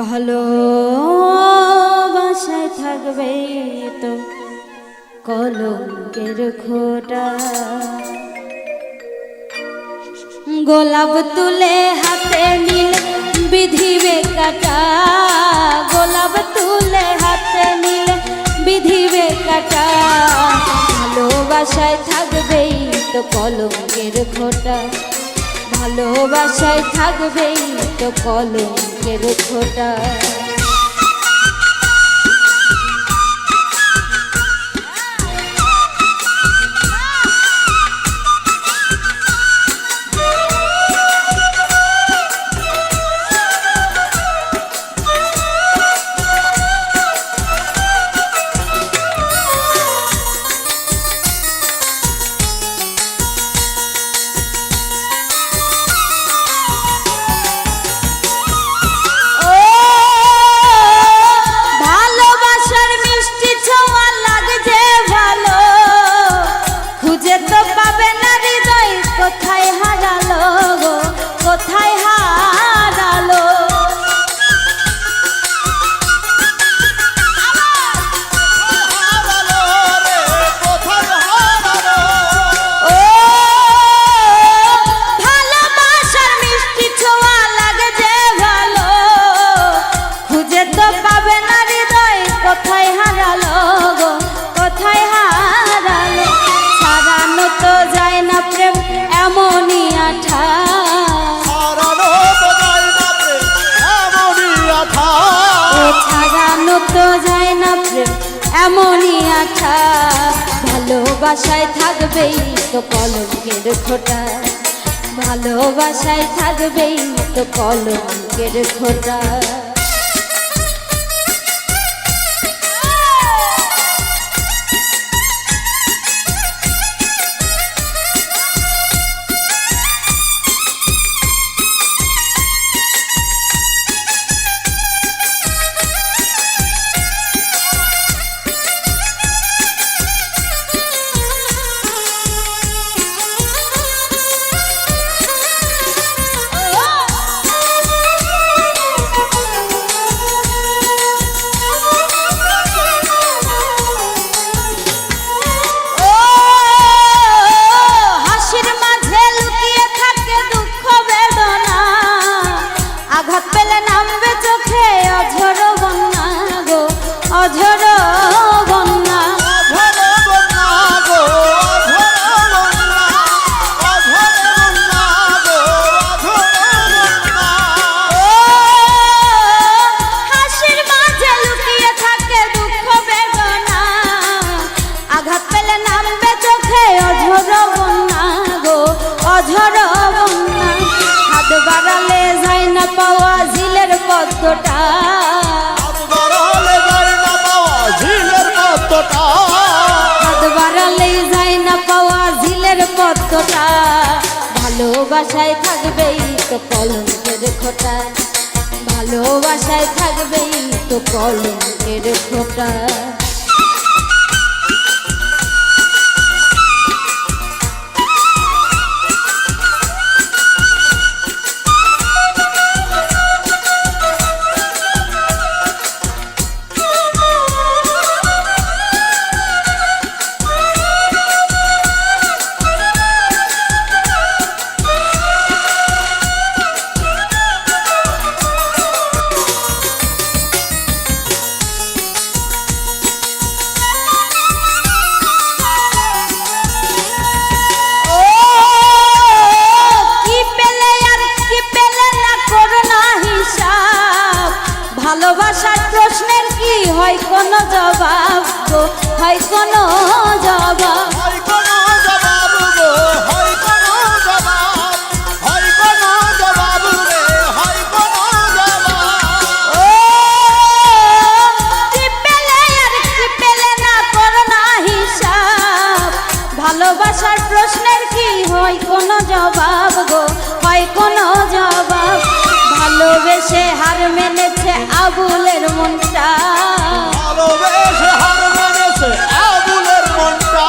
ভালোবাসায় থাকবে তো কলঙ্কের খোঁটা। গোলাপ তুলে হাতে নিলে বিধিবে কাটা, গোলাপ তুলে হাতে নিলে বিধিবে কাটা। ভালোবাসায় থাকবেই তো কলঙ্কের খোঁটা, ভালোবাসায় থাকবেই তো কলঙ্কের খোঁটা। কোথায় হারালো গো, কোথায় হারালো। ও ভালোবাসার মিষ্টি ছোঁয়া লাগে যে ভালো, খুঁজে তো পাবে না হৃদয় কোথায় হারালো গো, কোথায় হারালো। সারানো তো যায় না প্রেম এমনই আঠা, হারানো তো যায় না প্রেম এমনই আঠা, ছাড়ানো তো যায় না প্রেম এমনই আঠা। ভালোবাসায় থাকবেই তো কলঙ্কের খোঁটা, ভালোবাসায় থাকবেই তো কলঙ্কের খোঁটা। ভালোবাসায় থাকবেই তো কলঙ্কের খোঁটা, ভালোবাসায় থাকবেই তো কলঙ্কের খোঁটা। ভালোবাসার প্রশ্নের কি হয় কোনো জবাব গো, হয় কোনো জবাব, হয় কোনো জবাব গো, হয় কোনো জবাব, হয় কোনো জবাব রে, হয় কোনো জবাব। ও কি পেলে আর কি পেলে না করো না হিসাব, ভালোবাসার প্রশ্নের কি হয় কোনো জবাব গো, হয় কোনো জবাব। ভালোবেসে হার মেনেছে আবুলের মনটা, ভালোবেসে হার মেনেছে আবুলের মনটা,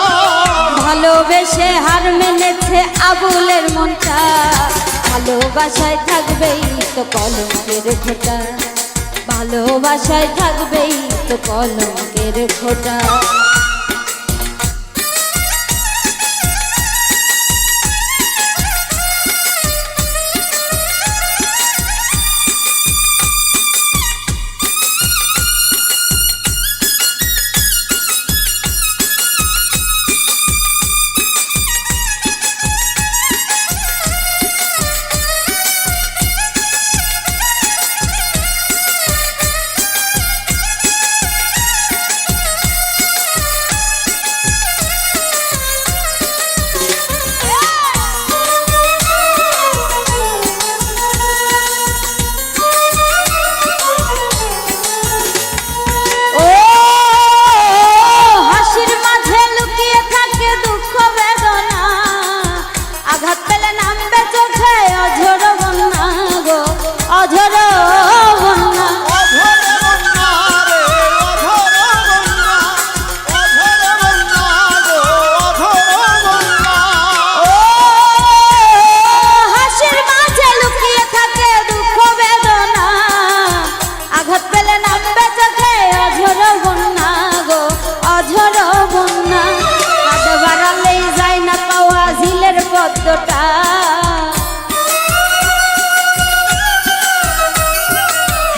ভালোবেসে হার মেনেছে আবুলের মনটা। ভালোবাসায় থাকবেই তো কলঙ্কের খোঁটা, ভালোবাসায় থাকবেই তো কলঙ্কের খোঁটা।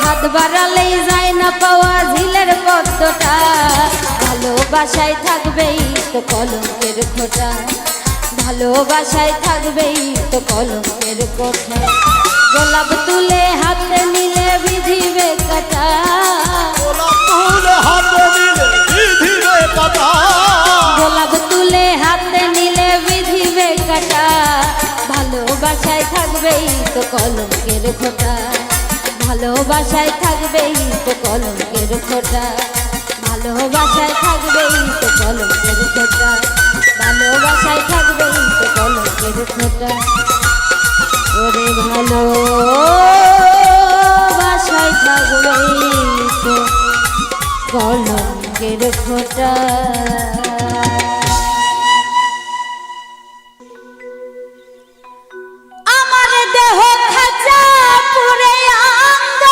হাত বাড়ালেই যায় না পাওয়া ঝিলের পদ্মটা। ভালোবাসায় থাকবেই তো কলঙ্কের খোঁটা, ভালোবাসায় থাকবেই তো কলঙ্কের খোঁটা। গোলাপ তুলে হাতে নিলে বিধিবে কাটা, গোলাপ তুলে হাতে নিলে বিধিবে কাটা, গোলাপ তুলে হাতে নিলে বিধিবে কাটা। ভালোবাসায় থাকবেই তো কলঙ্কের খোঁটা, ভালোবাসায় থাকবেই তো কলঙ্কের খোঁটা, ভালোবাসায় থাকবেই তো কলঙ্কের খোঁটা, ভালোবাসায় থাকবেই তো কলঙ্কের খোঁটা। ওরে ভালোবাসায় থাকবেই তো কলঙ্কের খোঁটা। আমার দেহ খাঁচা পুরে আঙ্গ,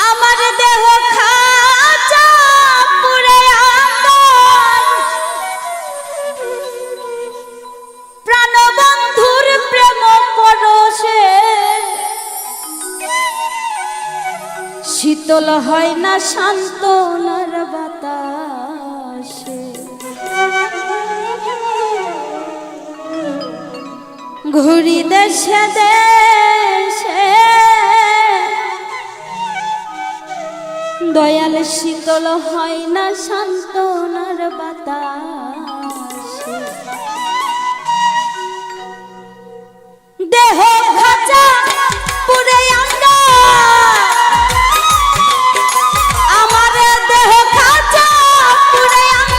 আমার দেহ খাঁচা পুরে আঙ্গ, প্রাণবন্ধুর প্রেম পরশে শীতল হয় না সান্ত্বনার বাতাসে। ঘুরি দেশে দেশে দয়াল শীতল হয় না সান্ত্বনার বাতাসে। দেহ খাঁচা পুরে আঙ্গা, আমার দেহ খাঁচা পুরে আঙ্গা,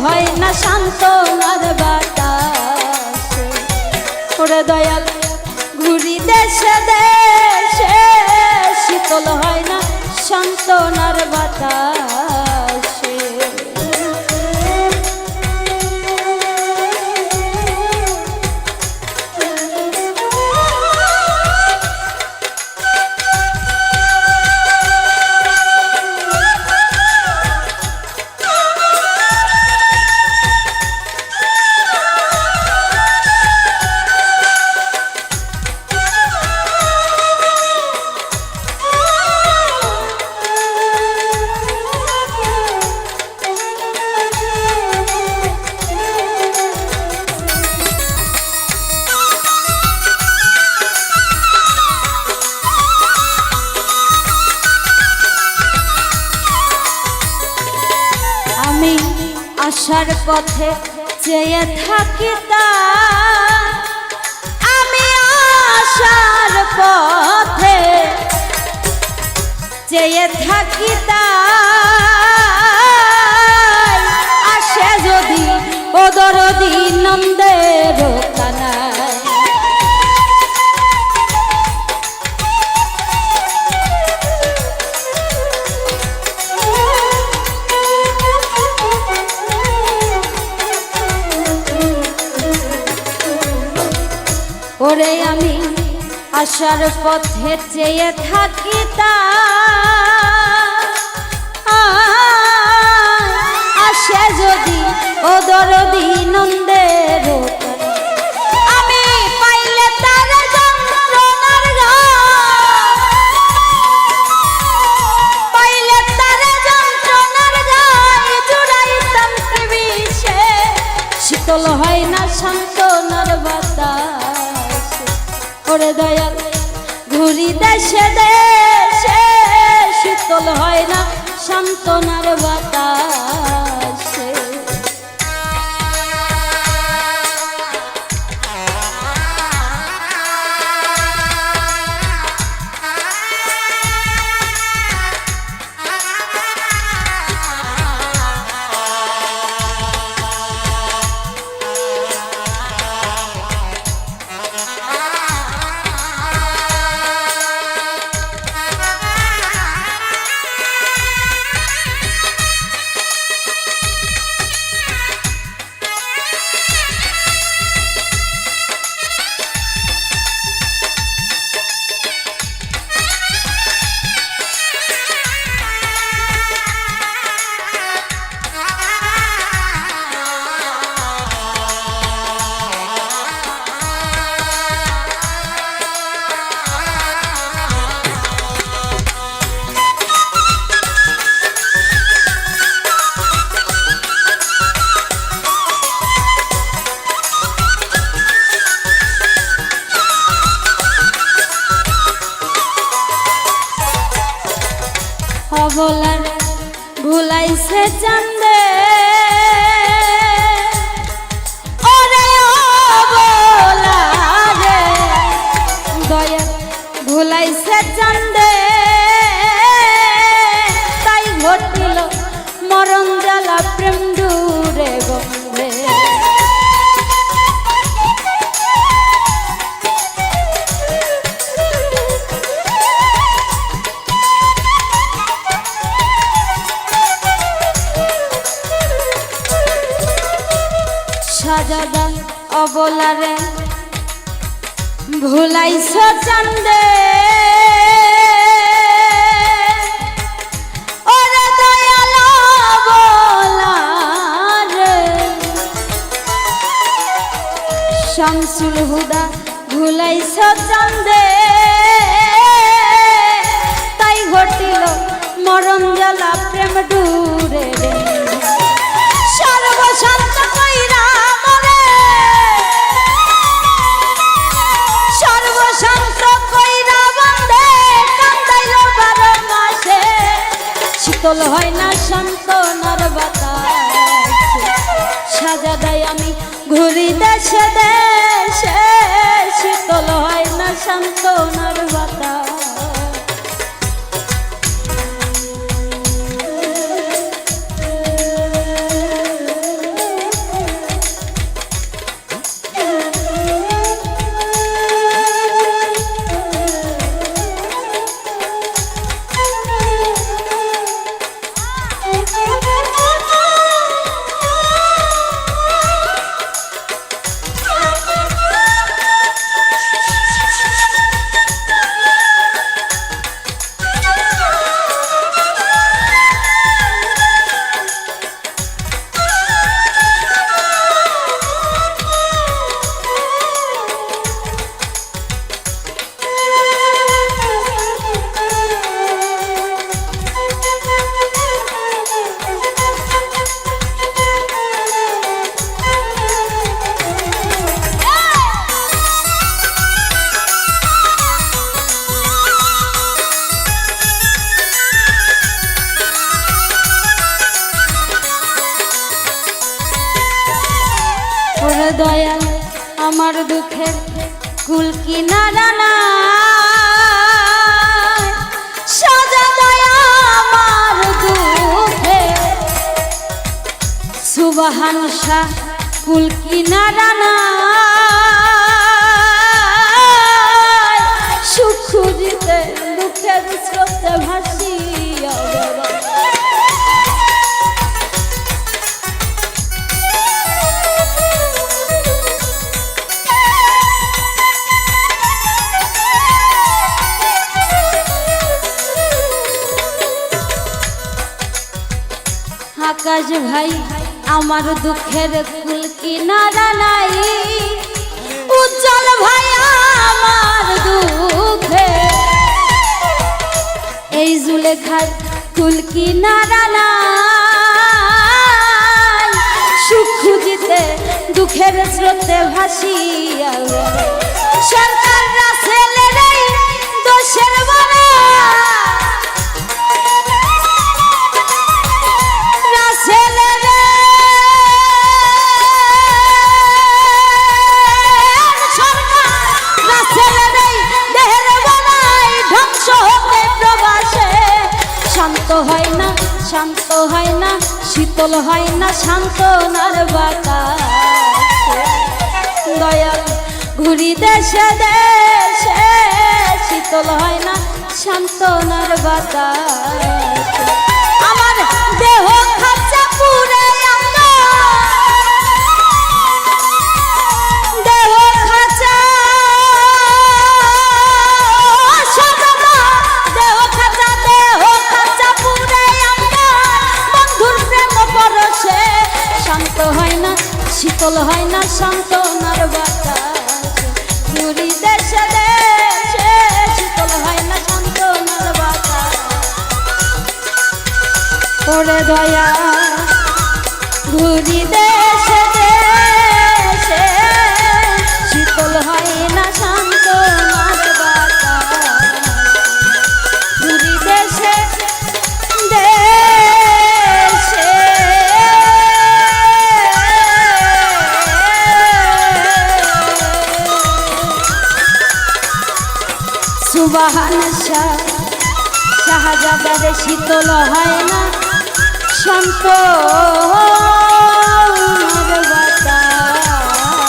হয় না সান্ত্বনার বাতাসে। ওরে দয়াল ঘুরি দেশে দেশে, শীতল হয় না সান্ত্বনার বাতাসে। আসার পথে চেয়ে থাকি তাই, আমি আসার পথে চেয়ে থাকি তাই, আসে যদি ও দরদি নন্দের কানায়। ওরে আমি আসার পথে চেয়ে থাকি আসে যদি ও দরদি নন্দের, আমি পাইলে তার যন্ত্রণার পাইলে তার যন্ত্রণার গায়ে জুড়াইতাম কি বিষে, শীতল হয় না সান্ত্বনার বাতাস। ওরে দয়াল ঘুরি দেশে দেশে, শীতল হয় না সান্ত্বনার বাতাসে। অবলার ভুলাইছে চান্দে, ওরে অবলারে দয়া ভুলাইছে চান্দে, তাই ঘটিল মরণ জ্বালা প্রেম দূরে গন্ধে। সাজাদা অবলারে ভুলাইছ চান্দে, ওরে দয়াল অবলারে শামসুল হুদা ভুলাইছ চান্দে, তাই ঘটিল মরণ জ্বালা প্রেম দূরে রে। সর্বশান্ত কইরা মরে, সর্বশান্ত কইরা বন্ধে কান্দাইল 12 মাসে, শীতল হয় না সান্ত্বনার বাতাস। সাজাদাই আমি ঘুরি দেশে দেশে, শীতল হয় না সান্ত্বনার বাতাস। ওরে দয়াল আমার দুঃখের কুল কিনারা নাই সাজা দয়া আমার দুঃখে সুবহান শাহ কুল কিনারা নাই সুখ খুঁজিতে দুঃখের স্রোতে ভাসিয়া বেড়াই। আকাশ ভাই আমার দুঃখের কুল কিনারা নাই উজ্জ্বল ভাই আমার দুঃখে এই জুলেখার কুল কিনারা নাই সুখ খুঁজিতে দুঃখের স্রোতে ভাসিয়া সরকার রাসেলের এই দোষের বড়া শান্ত হয় না শীতল হয় না শান্তনার বাতাস দয়াল ঘুরি দেশে দেশে শীতল হয় না শান্তনার বাতাস আমার দেহ খাঁচা পুরে দেহ খাঁচা দেহ খাঁচা পুরে শান্ত হয় না শীতল হয় না শান্তনার বাতাস ঘুরি দেশে দেশে শীতল হয় না শান্তনার বাতাস ওরে দয়া ঘুরি দেশে দেশে শীতল হয় না শান্তনার বাতাস ঘুরি দেশে সুবহান শাহ শাহজাদার শীতল হয় না শান্ত বাতাসে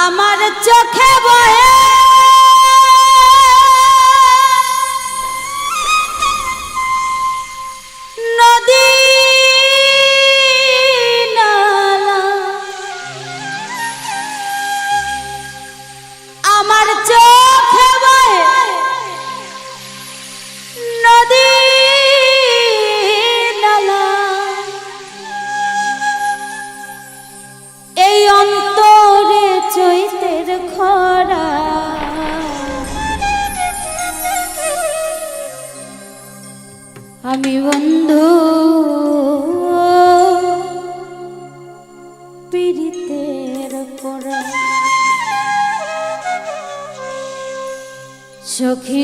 আমার চোখে বহে নদী নালা আমার চোখে বহে নদী নালা এই অন্তরে চৈতের খরা আমি বন্ধু পীড়িতের পরা সখী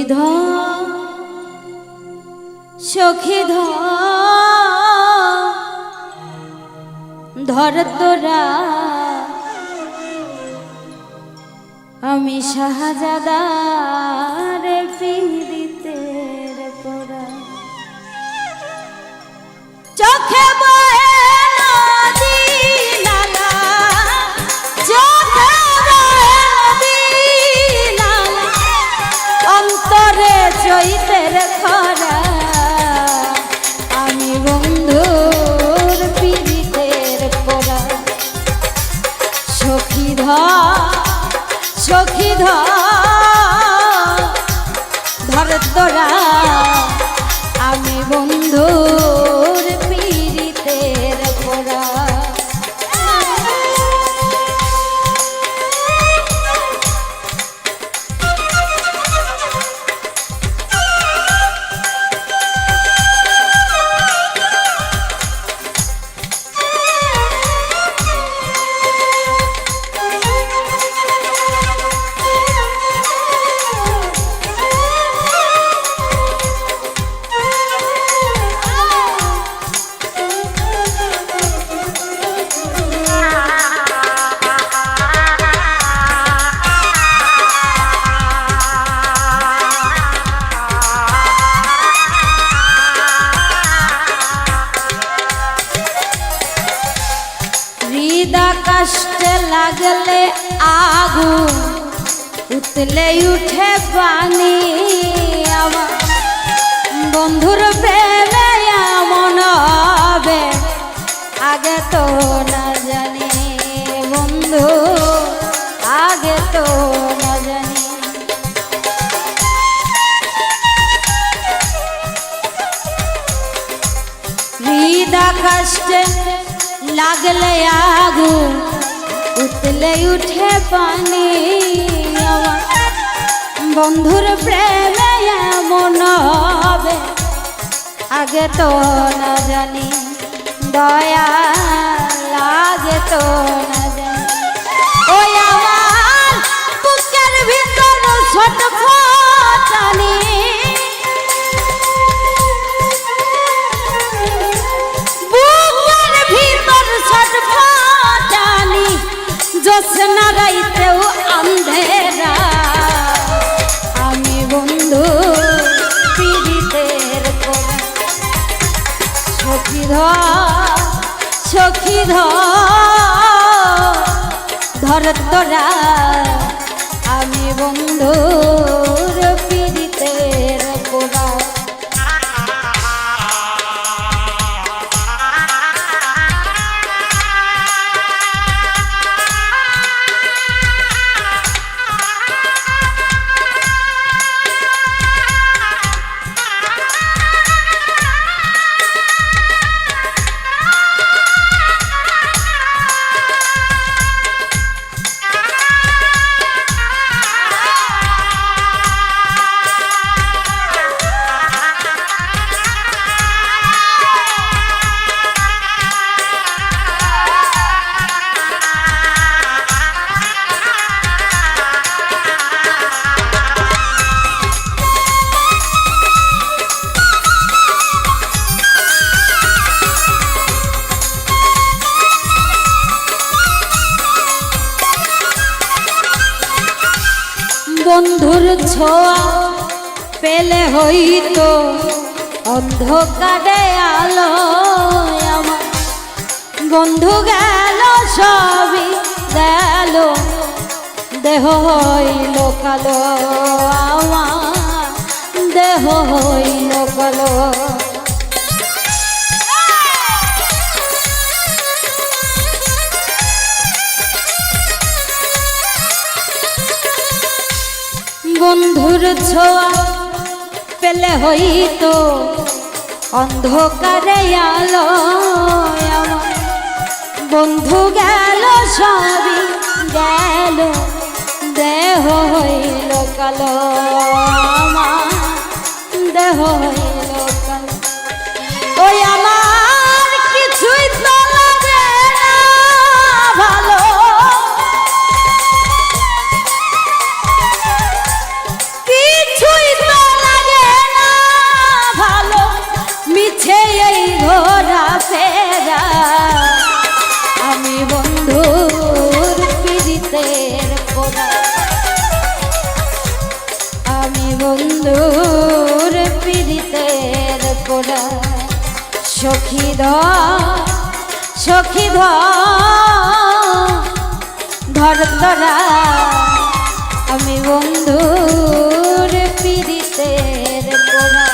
ধর তোরা আমি শাহজাদার পীড়িতের পরা চোখে বহে নদী নালা চোখে বহে নদী নালা অন্তরে চৈতের খরা আমি বন্ধুর পীড়িতের পরা সখী ধর তোরা আমি বন্ধুর পীড়িতের পোড়া। কষ্টে লাগলে আগুন উতলে উঠে পানি আমার বন্ধুর প্রেমে এমন হবে আগে তো না জানি বন্ধু আগে তো না জানি। হৃদয় কষ্টে লাগলে আগুন উতলে উঠে পানি আমার বন্ধুর প্রেমে এমন হবে আগে তো না জানি দয়া লাগে তো না জানি। ওই আমার বুকের ভিতর ছটফটানি জোছনা রাইতেও আন্ধেরা আমি বন্ধু পীড়িতের পোড়া। সখী ধর তোরা আমি বন্ধুর পীড়িতের পোড়া। বন্ধুর ছোঁয়া পেলে হইতো অন্ধকারে আলো আমার বন্ধু গেল সবই গেল দেহ হইল কালো আমার দেহ হইল কালো। বন্ধুর ছোঁয়া পেলে হইতো অন্ধকারে আলো আমার বন্ধু গেল সবই গেল দেহ হইল কালো আমার দেহ হইল কালো। ওই আমার কিছুই তো লাগে না ভালো আমি বন্ধুর পীড়িতের পোড়া। আমি বন্ধুর পীড়িতের পোড়া। সখী ধর তোরা আমি বন্ধুর পীড়িতের পোড়া।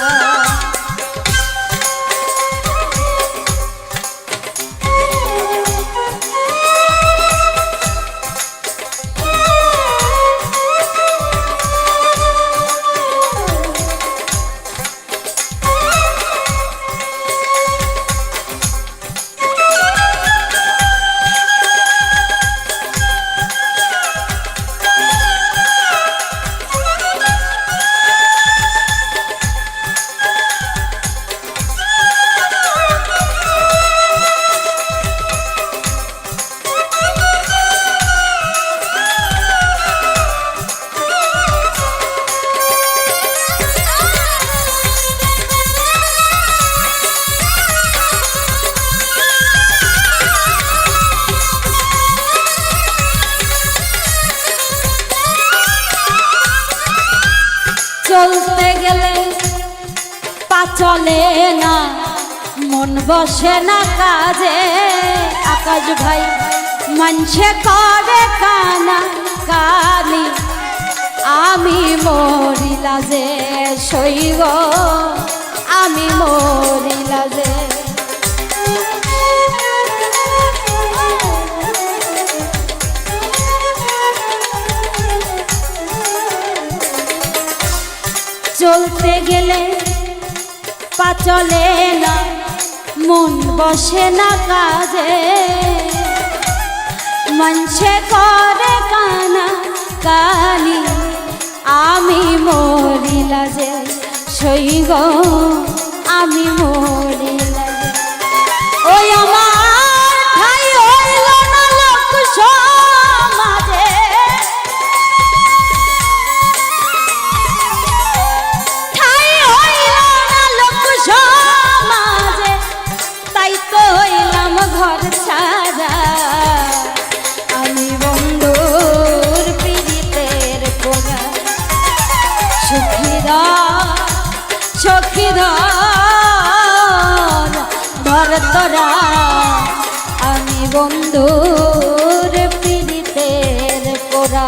চলতে গেলে পা চলে না, মন বসে না কাজে। আকাশ ভাই মানছে করে কানা কানি, আমি মরি লাজে সইব, আমি মরি লাজে। চলতে গেলে পা চলে না, মন বসে না কাজে। মনছে করে কানা কানি, আমি মরি লাজে সইব, আমি মরি লাজে। ওই আমার ঠাই হইল না লোক সমাজে, ঠাই হইল না লোক সমাজে, তাই তো হইলাম ঘর ছাড়া। আমি বন্ধুর পীড়িতের পোড়া, সখীরা সখীরা ধর তোরা, আমি বন্ধুর পীড়িতের পোড়া।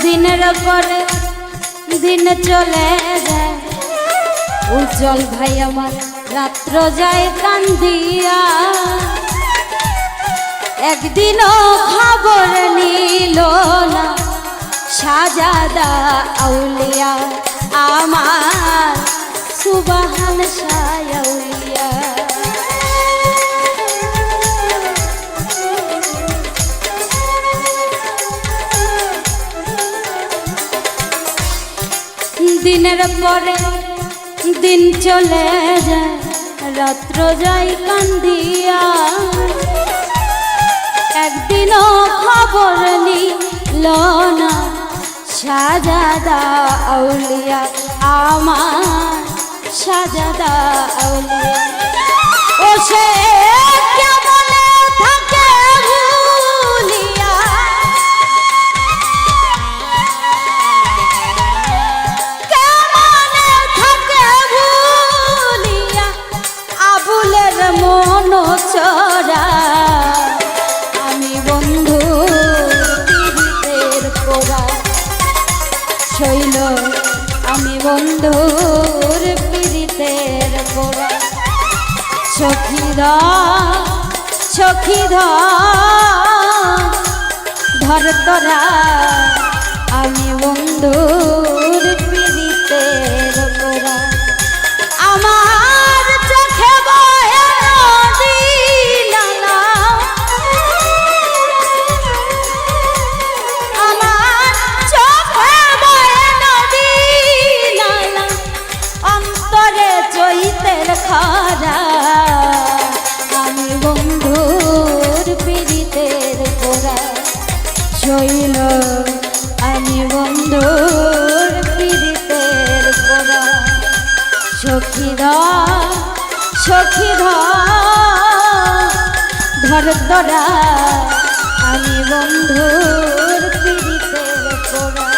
দিনের পরে দিন চলে যায়, উজ্জ্বল ভাই আমার রাত্র যায় কান্দিয়া। একদিনও খবর নিল না শাহজাদা আউলিয়া, আমার সুবহান শাহ আউলিয়া। দিনের পরে দিন চলে যায়, রাত্র যাই কান্দিয়া। একদিনও খবর নিল না শাহজাদা আউলিয়া, আমার শাহজাদা আউলিয়া। ও সে কেমনে থাকে ভুলিয়া, কেমনে থাকে ভুলিয়া, আবুলের মন চরা। আমি বন্ধুর পীড়িতের পোড়া শৈল, আমি বন্ধুর পীড়িতের পোড়া। সখীরা সখীরা ধর তোরা, আমি বন্ধুর পীড়িতের পোড়া। আমার চোখে বহে নদী নালা, আমার চোখে বহে নদী নালা, অন্তরে চৈতের খরা। আমি বন্ধুর পীড়িতের পোড়া শৈল, আমি বন্ধুর পীড়িতের পোড়া। সখীরা সখীরা ধর তোরা, আমি বন্ধুর পীড়িতের পোড়া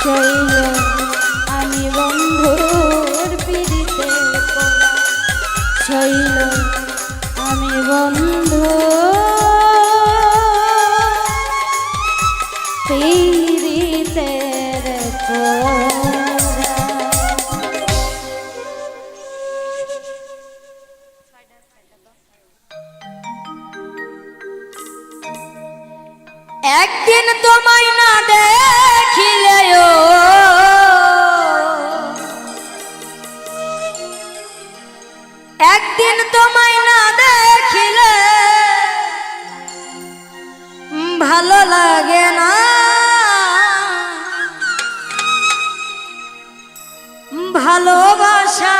শৈল, আমি বন্ধুর পীড়িতের পোড়া। হইল আমি বন্ধু পীড়িতের পোরা। একদিন তোমায় না দেখিলেও একদিন তোমায় না দেখিলে ভালো লাগে না, ভালোবাসা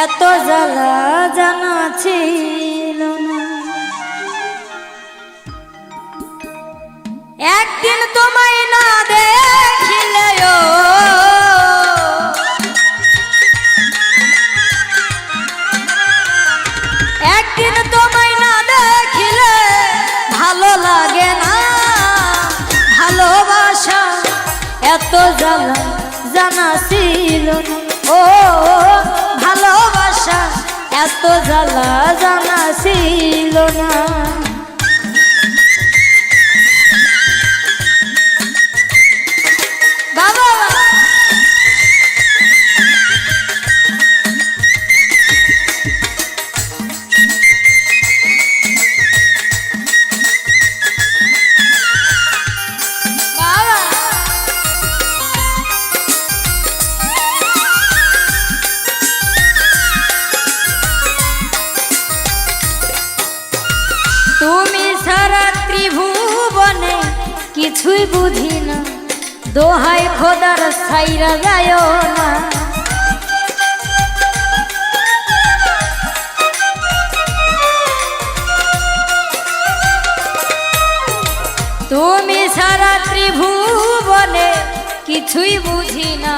এত জ্বালা জানা ছিল না। একদিন তোমায় না দেখিলেও একদিন তোমায় না দেখিলে ভালো লাগে না, ভালোবাসা এত জ্বালা জানা ছিল না। ও ভালোবাসা এত জ্বালা জানা ছিল না। বাবা তুমি সারা ত্রিভুবনে কিছুই বুঝি না, দোহাই খোদার ছাইরা যায় না। তুমি সারা ত্রিভুবনে কিছুই বুঝি না,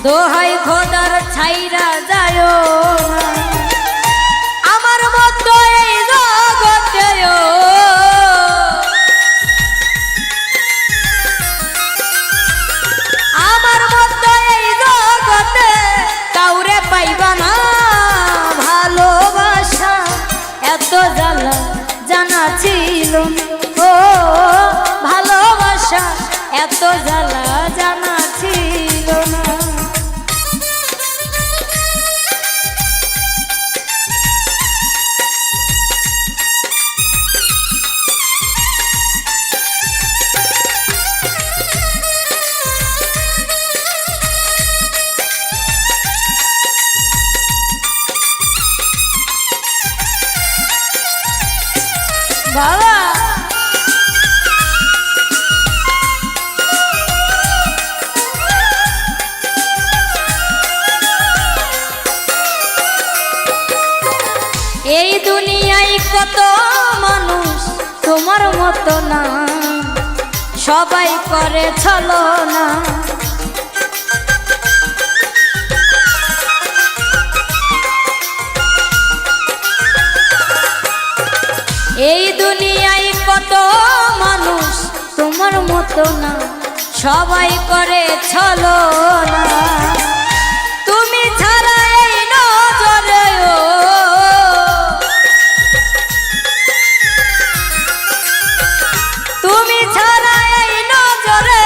দোহাই খোদার ছাইরা যায় না। আমার মতো এই জগতেও আমার মতো এই জগতে কাউরে পাইবা না, ভালোবাসা এত জ্বালা জানা ছিল না। ও ভালোবাসা এত জ্বালা জানা ছিল না। বাবা এই দুনিয়ায় কত মানুষ তোমার মতো না, সবাই করে ছলনা। এই দুনিয়ায় কত মানুষ তোমার মতো না, সবাই করে ছলনা। তুমি ছাড়া এই নজরেও তুমি ছাড়া এই নজরে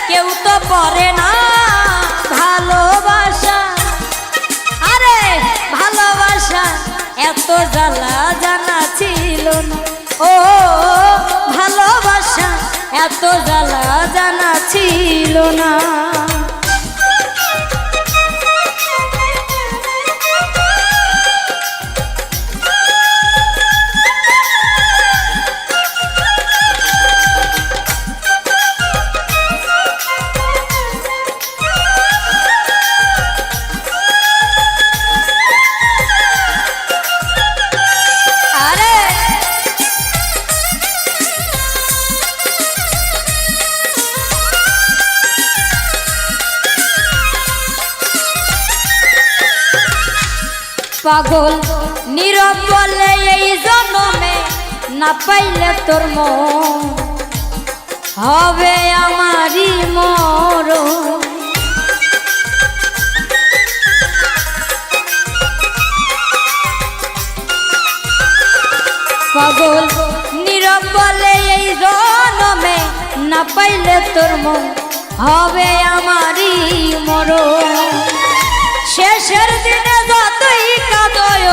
কেউ তো পড়ে না, ভালোবাসা আরে ভালোবাসা এত জ্বালা জানা ছিল না। ও ভালোবাসা এত জ্বালা জানা ছিল না। পাগল নীরব বলে এই জন্মে না পাইলে তোর মন হবে আমারই মরণ। না পাইলে তোর মন হবে আমারই মরণ। শেষের দিনে যতই কাঁদয়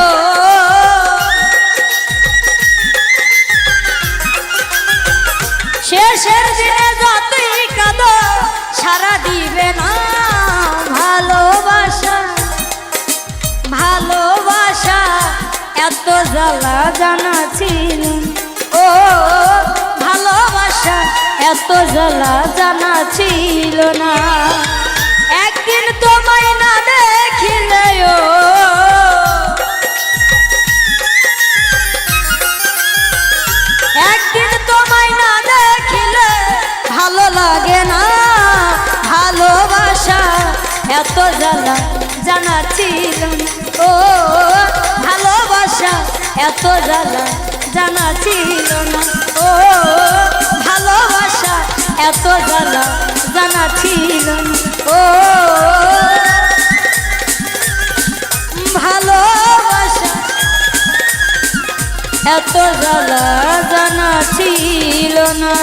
শেষের দিনে যতই কাঁদো সারা দিবে না ভালোবাসা। ভালোবাসা এত জ্বালা জানা ছিল, ও ভালোবাসা এত জ্বালা জানা ছিল না। একদিন তোমায় না দেখিলে একদিন তোমায় না দেখিলে ভালো লাগে না। ভালোবাসা এত জ্বালা জানা ছিল, ও ভালোবাসা এত জ্বালা জানা ছিল না। ও ভালোবাসা এত জ্বালা জানা ছিল না। ও ভালোবাসা এত জ্বালা জানা ছিল না।